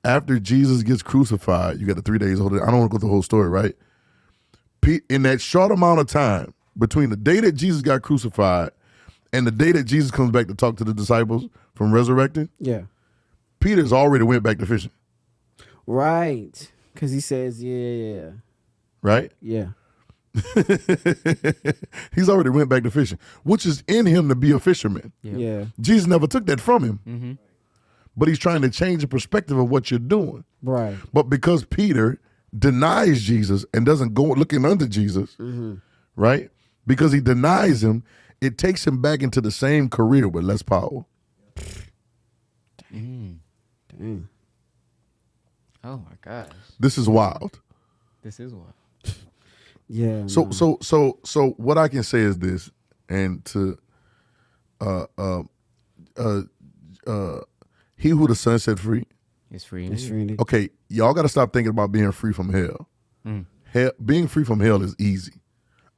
After Jesus gets crucified, you got the 3 days. I don't want to go through the whole story, right? In that short amount of time, between the day that Jesus got crucified and the day that Jesus comes back to talk to the disciples from resurrecting, Yeah. Peter's already went back to fishing, Right. Because he says, yeah. right? Yeah. He's already went back to fishing, which is in him to be a fisherman. Yeah. Jesus never took that from him. Mm-hmm. But he's trying to change the perspective of what you're doing. Right. But because Peter denies Jesus and doesn't go looking unto Jesus, right? Because he denies him, it takes him back into the same career with less power. Dang. Oh my gosh. This is wild. This is wild. Yeah. So what I can say is this, and to he who the Son set free. It's free. It's really. Okay, y'all got to stop thinking about being free from hell. Hell, being free from hell is easy.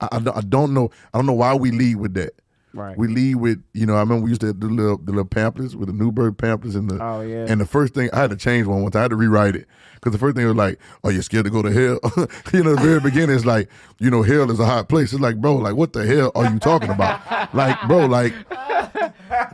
I don't know. I don't know why we lead with that. Right. We lead with, I remember we used to do the little pamphlets with the Newburgh pamphlets and the Oh, yeah. and the first thing I had to change one time. I had to rewrite it because the first thing was like, "Oh, you're scared to go to hell?" The very beginning is like, hell is a hot place. It's like, bro, like what the hell are you talking about? Like, bro, like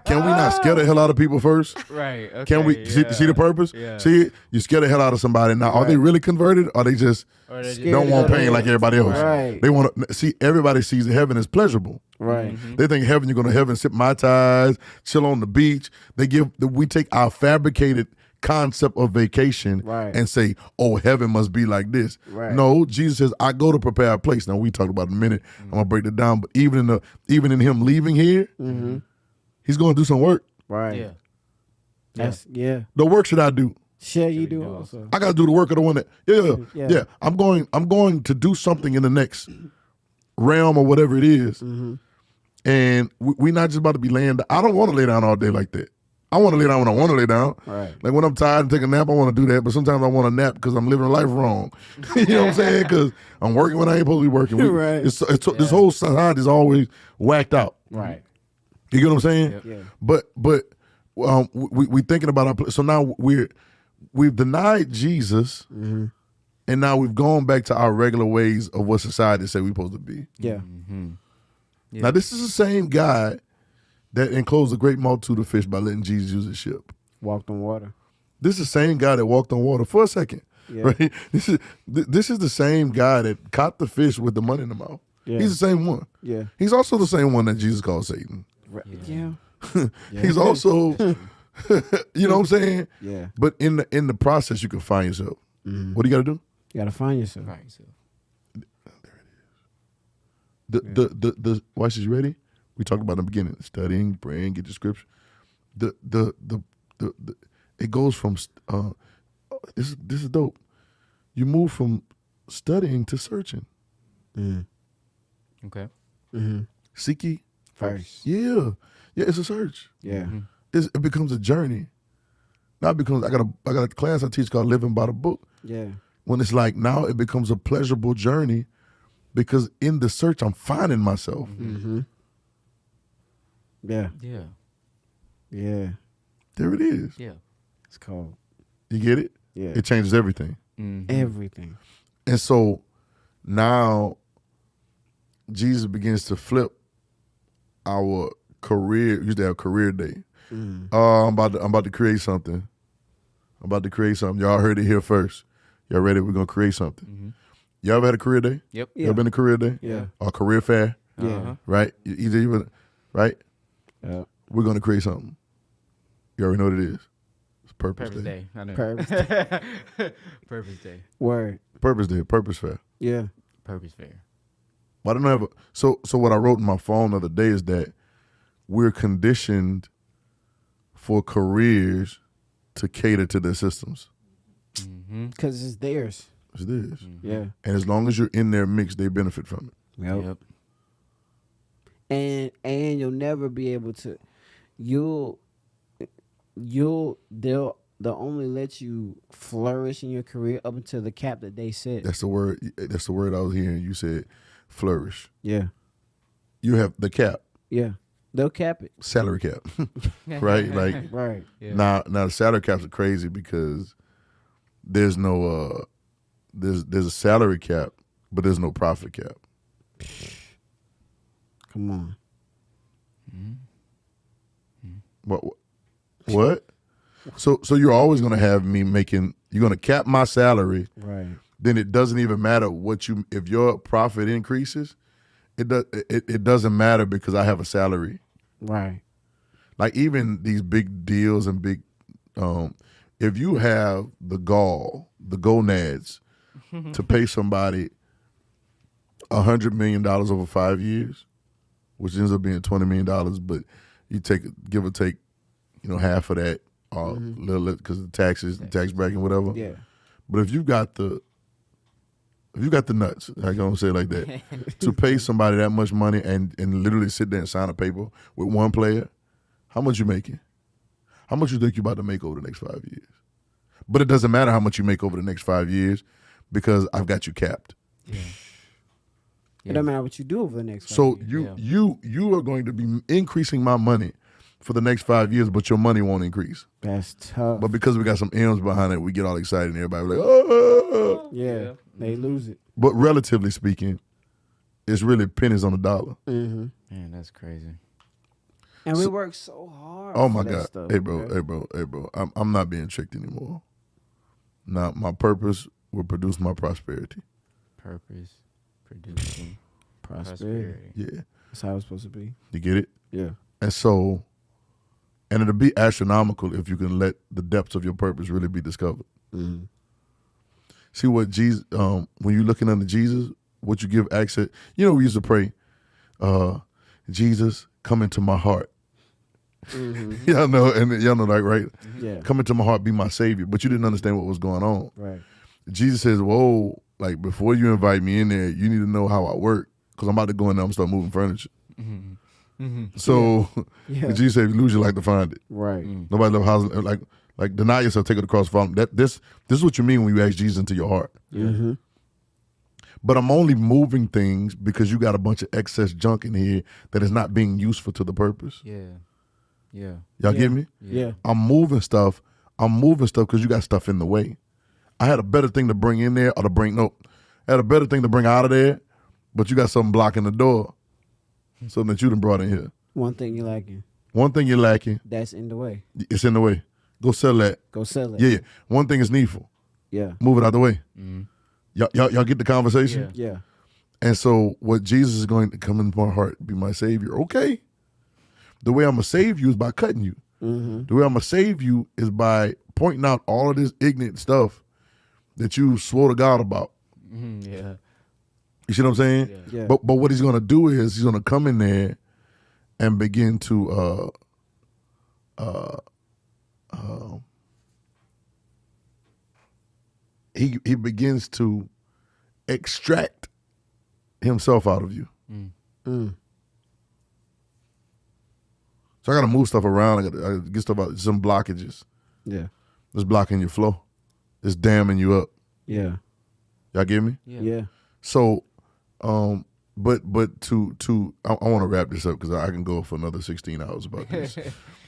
Can we not scare the hell out of people first? Right. Okay, Can we see the purpose? Yeah. See, you scare the hell out of somebody. Now, are they really converted? Or they just Or they just- don't want pain like everybody else? Right. They want to see. Everybody sees heaven as pleasurable. Right. Mm-hmm. They think heaven, you're going to heaven, sip Mai Tais, chill on the beach. We take our fabricated concept of vacation Right. and say, oh, heaven must be like this. Right. No, Jesus says, I go to prepare a place. Now, we talked about it in a minute. I'm going to break it down. But even in him leaving here, he's going to do some work. Right. Yeah. That's The work should I do? Shall you do also? I got to do the work of the one that, Yeah. I'm going to do something in the next realm or whatever it is. And we're not just about to be laying down. I don't want to lay down all day like that. I want to lay down when I want to lay down. Right. Like when I'm tired and take a nap, I want to do that. But sometimes I want to nap because I'm living life wrong. You know what I'm saying? Because I'm working when I ain't supposed to be working. Right. This whole society is always whacked out. Right. You get what I'm saying? Yep. Yeah. But we thinking about our. So now we've denied Jesus, and now we've gone back to our regular ways of what society say we're supposed to be. Yeah. Yeah. Now this is the same guy that enclosed a great multitude of fish by letting Jesus use his ship. Walked on water. This is the same guy that walked on water for a second. Yeah. Right? This is the same guy that caught the fish with the money in the mouth. Yeah. He's the same one. Yeah. He's also the same one that Jesus called Satan. Yeah. He's also, you know what I'm saying? Yeah. But in the process, you can find yourself. What do you got to do? You gotta find yourself. Right. So. The watch this, you ready? We talked about in the beginning, studying, praying, get the scripture. The it goes from this is dope. You move from studying to searching. Okay. Seek ye First. Yeah, it's a search. Yeah. It becomes a journey. Now it becomes I got a class I teach called Living by the Book. Yeah. When it's like now it becomes a pleasurable journey because in the search I'm finding myself. Yeah. Yeah. Yeah. There it is. Yeah. It's called You get it? Yeah. It changes everything. everything. And so now Jesus begins to flip our career. We used to have career day. I'm about to create something. Y'all heard it here first. Y'all ready? We're gonna create something. Y'all ever had a career day? Yep. Yeah. Y'all been to career day? Yeah. Or career fair? Yeah. Right? Either you right? Yeah. We're gonna create something. You already know what it is. It's Purpose Purpose Day. Day. I know. Purpose. Purpose Day. Word. Purpose Day. Purpose Fair. Yeah. Purpose Fair. I don't have so what I wrote in my phone the other day is that we're conditioned for careers to cater to their systems. Because it's theirs. It's this. Yeah. And as long as you're in their mix, they benefit from it. Yep. And you'll never be able to. They'll only let you flourish in your career up until the cap that they set. That's the word I was hearing. You said flourish. Yeah. You have the cap, Yeah. They'll cap it. salary cap. Right? Like Right. Yeah. now the salary caps are crazy because there's no there's a salary cap, but there's no profit cap. Come on. What? So you're always gonna have me making. You're gonna cap my salary. Right. Then it doesn't even matter if your profit increases. It doesn't matter because I have a salary. Right. Like even these big deals and big, if you have the gonads to pay somebody $100 million over 5 years, which ends up being $20 million, but you give or take, half of that, or a little because of the taxes, the tax bracket, whatever. Yeah. But if you got the nuts, I'm gonna say it like that, to pay somebody that much money and literally sit there and sign a paper with one player, how much you making? How much you think you about to make over the next 5 years? But it doesn't matter how much you make over the next 5 years because I've got you capped. Yeah. It don't matter what you do over the next 5 So years. you are going to be increasing my money for the next 5 years, but your money won't increase. That's tough. But because we got some M's behind it, we get all excited and everybody like, oh. yeah. They lose it. But relatively speaking, it's really pennies on the dollar. Mm-hmm. Man, that's crazy. And we work so hard. Oh for my that God. stuff, Hey bro. I'm not being tricked anymore. Now my purpose will produce my prosperity. Purpose producing Prosperity. Yeah. That's how it's supposed to be. You get it? Yeah. And so, and it'll be astronomical if you can let the depths of your purpose really be discovered. Mm-hmm. See what Jesus, when you're looking unto Jesus, what you give access. You know, we used to pray, Jesus, come into my heart. Mm-hmm. Y'all know, and y'all know, like, right? Yeah. Come into my heart, be my savior. But you didn't understand what was going on. Right. Jesus says, whoa, like before you invite me in there, you need to know how I work because I'm about to go in there and start moving furniture. So Yeah. Jesus said, if you lose your life to find it. Right. Nobody knows how, like deny yourself, take it across, follow. This is what you mean when you ask Jesus into your heart. Mm-hmm. But I'm only moving things because you got a bunch of excess junk in here that is not being useful to the purpose. Yeah. Yeah. Y'all Yeah. get me? Yeah. I'm moving stuff because you got stuff in the way. I had a better thing to bring in there I had a better thing to bring out of there, but you got something blocking the door. Something that you done brought in here. One thing you lacking. One thing you're lacking, That's in the way. it's in the way. Go sell that. Go sell it. Yeah. One thing is needful. Yeah. Move it out the way. Y'all get the conversation? Yeah. Yeah. And so what Jesus is going to come into my heart, be my savior. Okay. The way I'm going to save you is by cutting you. Mm-hmm. The way I'm going to save you is by pointing out all of this ignorant stuff that you swore to God about. Yeah. You see what I'm saying? Yeah. Yeah. But what he's going to do is he's going to come in there and begin to he begins to extract himself out of you. Mm. So I got to move stuff around. I got to get stuff out. Some blockages. Yeah. It's blocking your flow. It's damming you up. Yeah. Y'all get me? Yeah. So, but I want to wrap this up because I can go for another 16 hours about this.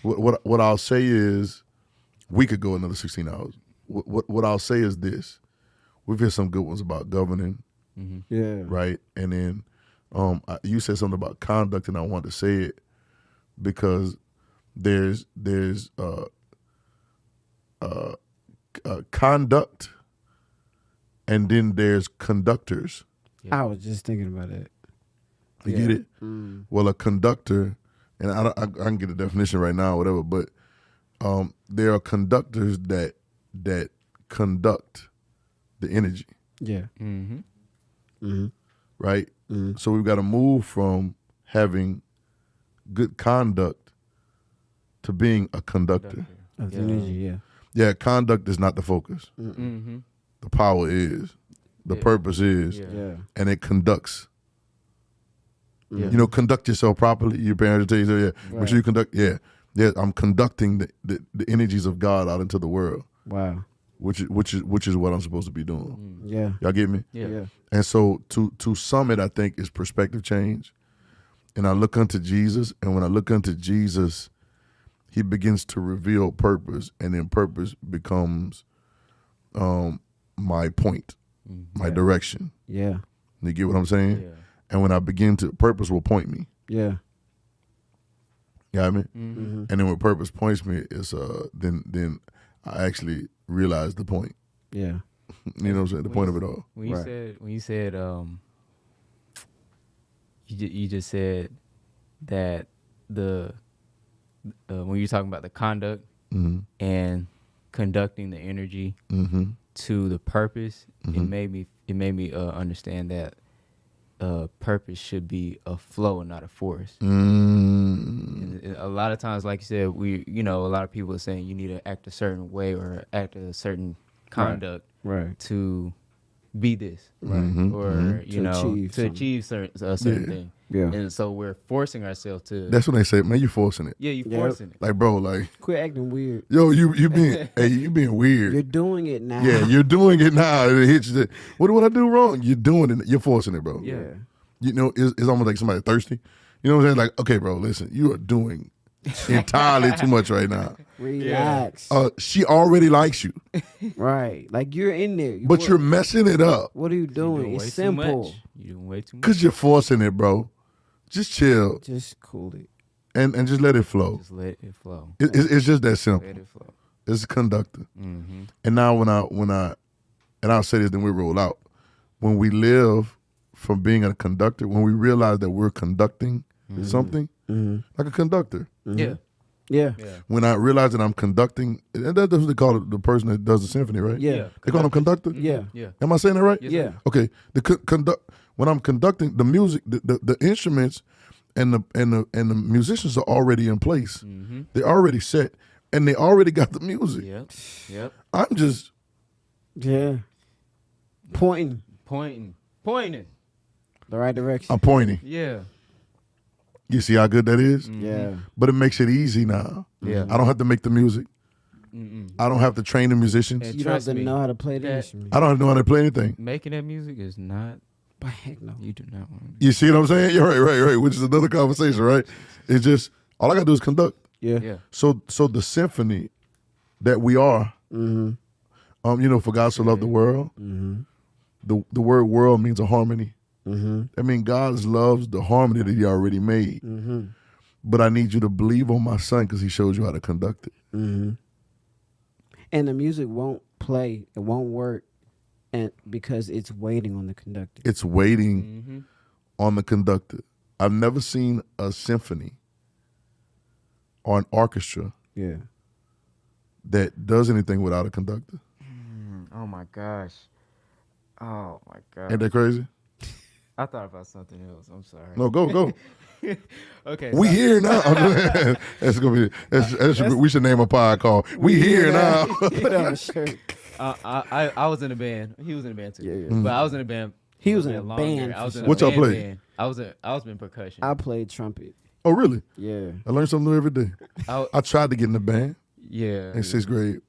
What I'll say is, we could go another 16 hours. What I'll say is this: we've had some good ones about governing, Yeah. right? And then you said something about conduct, and I wanted to say it because there's conduct, and then there's conductors. I was just thinking about that. You Yeah. get it? Mm. Well, a conductor, and I can get a definition right now, or whatever, but there are conductors that conduct the energy, Yeah. Mm-hmm. Mm-hmm. right? Mm-hmm. So we've got to move from having good conduct to being a conductor. Of the Yeah. energy. Yeah. Yeah, conduct is not the focus. Mm-hmm. The power is. The Yeah. purpose is. Yeah. Yeah. And it conducts. Yeah. You know, conduct yourself properly. Your parents will tell you, so yeah, make Right. sure you conduct. Yeah, I'm conducting the energies of God out into the world, Wow. which is what I'm supposed to be doing. Yeah. Y'all get me? Yeah. Yeah. And so to sum it, I think is perspective change. And I look unto Jesus, and when I look unto Jesus, he begins to reveal purpose, and then purpose becomes my point, my direction. Yeah. You get what I'm saying? Yeah. And when I begin to, purpose will point me. Yeah. You know what I mean? Mm-hmm. And then when purpose points me, it's then I actually realize the point. Yeah. You know what I'm saying? The point of it all. When you Right. said you just said that the when you're talking about the conduct Mm-hmm. and conducting the energy Mm-hmm. to the purpose, Mhm. it made me understand that purpose should be a flow and not a force. Mm. And a lot of times, like you said, a lot of people are saying you need to act a certain way or act a certain conduct Right. to be this, Mhm, or mhm. To achieve something. a certain Yeah. thing. Yeah. And so we're forcing ourselves to. That's when they say, man, you forcing it. Yeah, you Yeah. forcing it. Like, bro, like, Quit acting weird. yo, you being, hey, you being weird. You're doing it now. Yeah, you're doing it now. It hits you. What I do wrong? You're doing it. You're forcing it, bro. Yeah. You know, it's almost like somebody thirsty. You know what I'm saying? Like, okay, bro, listen, you are doing entirely too much right now. Relax. She already likes you, Right. Like you're in there. but you're messing it up What are you You're doing? doing way It's too simple. much. You're doing way too much. because you're forcing it, bro. Just chill. Just cool it. and just let it flow. Just let it flow. It's just that simple. Let it flow. It's a conductor. Mm-hmm. And now when I and I'll say this, then we roll out. When we live from being a conductor, when we realize that we're conducting something, like a conductor. Yeah. Yeah. When I realize that I'm conducting, and that's what they call it, the person that does the symphony, right? Yeah. They call them conductor? Yeah. Yeah. Am I saying that right? Yes, Yeah. Okay. When I'm conducting the music, the instruments and the musicians are already in place. Mm-hmm. They're already set, and they already got the music. Yep. I'm just Yeah. Pointing Pointing. the right direction. I'm pointing. Yeah. You see how good that is? Yeah. But it makes it easy now. Yeah. I don't have to make the music. I don't have to train the musicians. And You don't have trust to me, know how to play the that- instrument. I don't have to know how to play anything. Making that music is not. But heck no. You do not want. You see what I'm saying? You're right. Which is another conversation, right? It's just all I gotta do is conduct. Yeah. Yeah. So the symphony that we are, for God so loved the world. The word world means a harmony. I mean, God loves the harmony that He already made. But I need you to believe on my Son because He shows you how to conduct it. And the music won't play. It won't work, and because it's waiting on the conductor. It's waiting on the conductor. I've never seen a symphony or an orchestra Yeah. that does anything without a conductor. Oh my gosh. Oh my god. Ain't that crazy? I thought about something else. I'm sorry. No, go. Okay. We here now. That's gonna be. We should name a pod called "We Here Now." Put on a shirt. I was in a band. He was in a band too. Yeah. But I was in a band. He was in bit a longer. band I was for in sure. a What y'all band play? band. I was in percussion. I played trumpet. Oh, really? Yeah. I learn something new every day. I tried to get in the band Yeah. in sixth grade,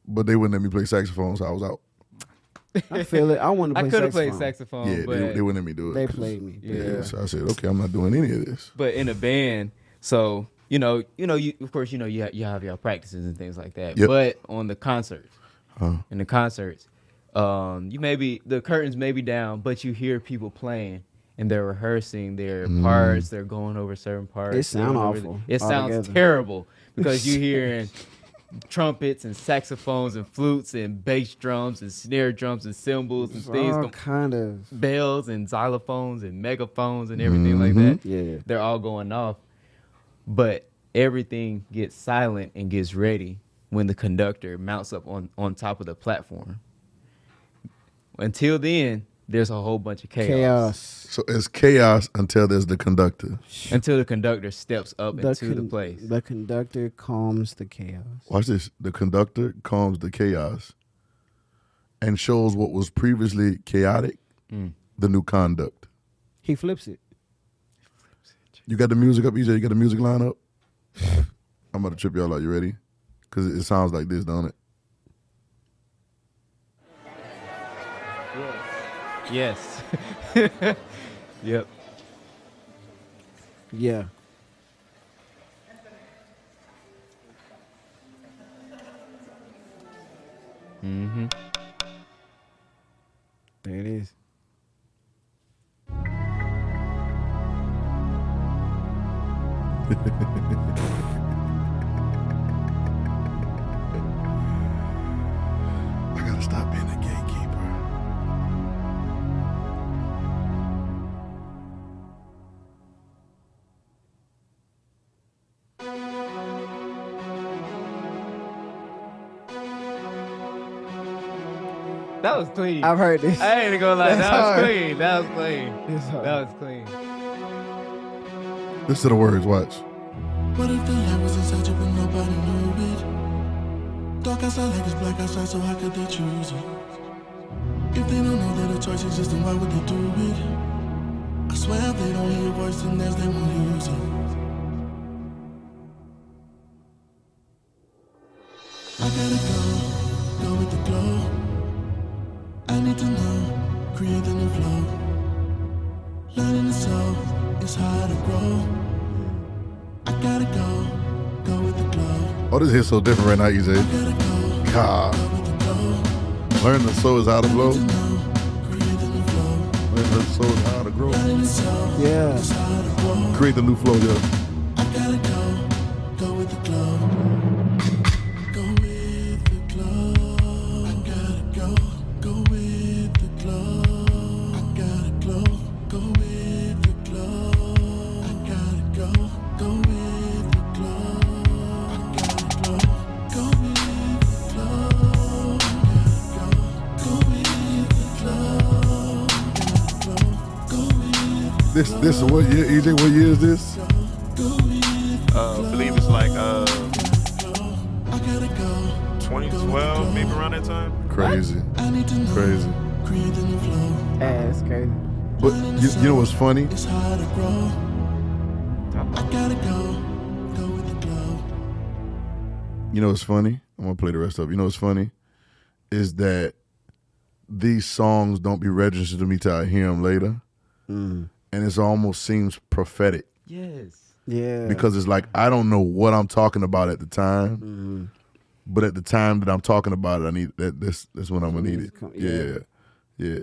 but they wouldn't let me play saxophone, so I was out. I feel it. I want to I play could have saxophone. played saxophone, Yeah, but they wouldn't let me do it. They 'cause- played me. Yeah. So I said, okay, I'm not doing any of this. but in a band, so you of course you have your practices and things like that. Yep. But on the concerts, in the concerts, the curtains may be down, but you hear people playing and they're rehearsing their parts. They're going over certain parts. It sound going over awful It sounds altogether. terrible because you hearing trumpets and saxophones and flutes and bass drums and snare drums and cymbals and things. All kind of. Bells and xylophones and megaphones and everything like that. Yeah. They're all going off. But everything gets silent and gets ready when the conductor mounts up on top of the platform. Until then, there's a whole bunch of chaos. So it's chaos until there's the conductor. Until the conductor steps up into the place. The conductor calms the chaos. Watch this. The conductor calms the chaos and shows what was previously chaotic, the new conduct. He flips it. You got the music up, EJ? You got the music line up? I'm about to trip y'all out. You ready? Because it sounds like this, don't it? Yes. Yep. Yeah. There it is. I gotta stop being a gatekeeper. That was clean. I've heard this. I ain't gonna lie. That's That was hard. clean. That was clean. It's hard. That was clean. Listen to the words, watch. What if the light was inside you but nobody knew it? Dark outside like it's black outside, so how could they choose it? If they don't know that a choice exists, then why would they do it? I swear if they don't hear your voice, then theirs, they won't use it. I gotta go with the glow. I need to know, create the new flow. Learning the soul, it's hard to grow. I gotta go with the glow. Oh, this hit's so different right now, EJ. Gotta go God. with the glow. Learn the soul is how to blow. Create the new flow. Learn the soul is how to grow. Learning the soul, Yeah. it's hard to grow. Create the new flow, yeah. I This is what year, EJ? What year is this? I believe it's like 2012, maybe around that time. Crazy. Crazy. Yeah, that's crazy. But you know what's funny? You know what's funny? I'm gonna play the rest of it. You know what's funny? Is that these songs don't be registered to me till I hear them later. And it almost seems prophetic. Yes. Yeah. Because it's like, I don't know what I'm talking about at the time. But at the time that I'm talking about it, I need that. That's when I'm gonna need it. Yeah.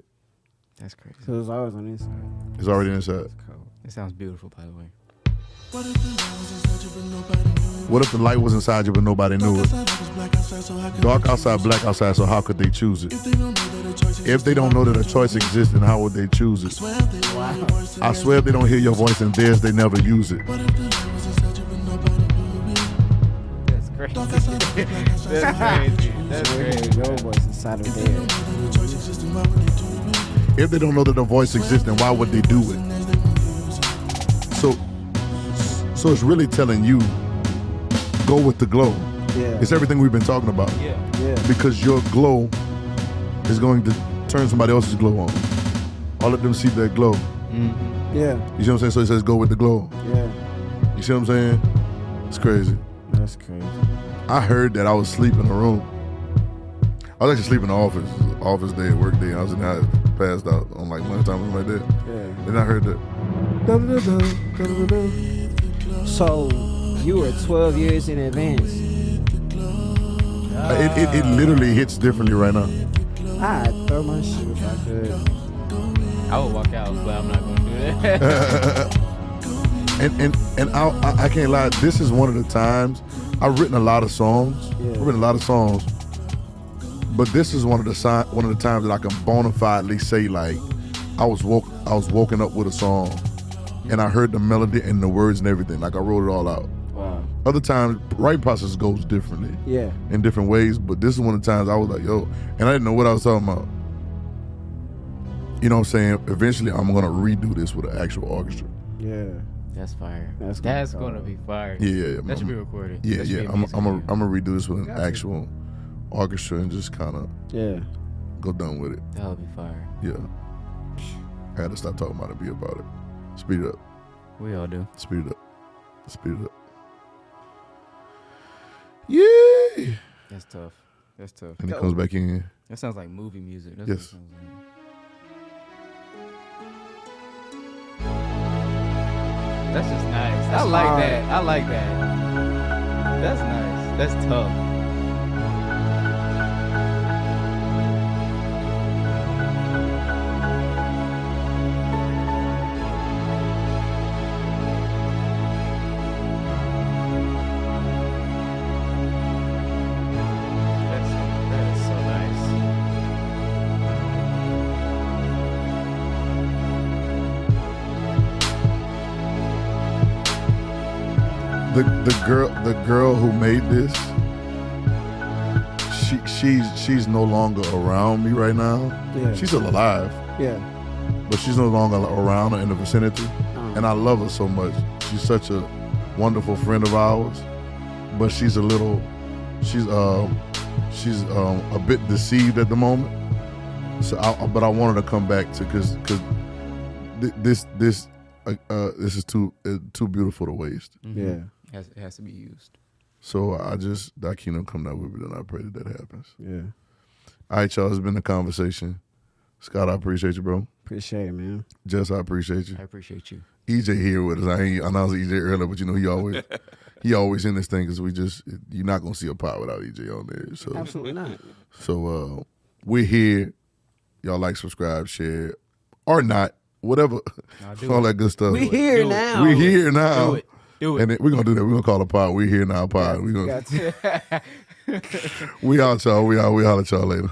That's crazy. So it's always on this side. It's already inside. Cool. It sounds beautiful, by the way. What if the light was inside you but nobody knew it? Dark outside, black outside, so how could they choose it? If they don't know that a choice exists, then how would they choose it? I swear if they don't hear your voice and theirs, they never use it. That's crazy. That's crazy. That's crazy. Your voice inside of theirs. If they don't know that a voice exists, then why would they do it? So it's really telling you, go with the glow. Yeah. It's everything we've been talking about. Yeah. Because your glow is going to turn somebody else's glow on. I'll let them see that glow. Yeah. You see what I'm saying? So it says go with the glow. Yeah. You see what I'm saying? It's crazy. That's crazy. I heard that I was asleep in the room. I was actually asleep in the office day, work day. I was in there, passed out on like lunchtime or something like that. Yeah. Then I heard that. So you were 12 years in advance. It literally hits differently right now. I'd throw my shit if I could. I would walk out, but I'm not going to do that. and I can't lie. This is one of the times I've written a lot of songs. Yeah. I've written a lot of songs, but this is one of the times that I can bona fidely say like I was woken up with a song, and I heard the melody and the words and everything. Like I wrote it all out. Wow. Other times, writing process goes differently. Yeah. In different ways, but this is one of the times I was like, yo, and I didn't know what I was talking about. You know what I'm saying? Eventually, I'm gonna redo this with an actual orchestra. Yeah. That's fire. That's going to be fire. Yeah. That should be recorded. Yeah, That should be a I'm music gonna video. redo this with an actual orchestra and just kind of go done with it. That would be fire. Yeah. I had to stop talking about it, be about it. Speed it up. We all do. Speed it up. Speed it up. Yeah. That's tough. And it comes back in. That sounds like movie music. That's Yes. what it sounds like. That's just nice. I like hard. that. I like that. That's nice. That's tough. That is so nice. The girl who made this, she's no longer around me right now. Yeah. She's still alive, Yeah. but she's no longer around or in the vicinity. And I love her so much. She's such a wonderful friend of ours, but she's a bit deceived at the moment. So, but I wanted to come back to because this is too beautiful to waste. Yeah. It has to be used. So that kingdom come down with me, and I pray that happens. Yeah. All right, y'all. It's been a conversation. Scott, I appreciate you, bro. Appreciate it, man. Jess, I appreciate you. I appreciate you. EJ here with us. I announced EJ earlier, but you know he always in this thing because you're not gonna see a pot without EJ on there. So Absolutely not. So we're here. Y'all like, subscribe, share, or not, whatever, all that good stuff. We here Do it. now. We're here now. Do it. And then we're gonna do that. We're gonna call a pod. We're here now, pod. Got to. We out, y'all. We holler at y'all later.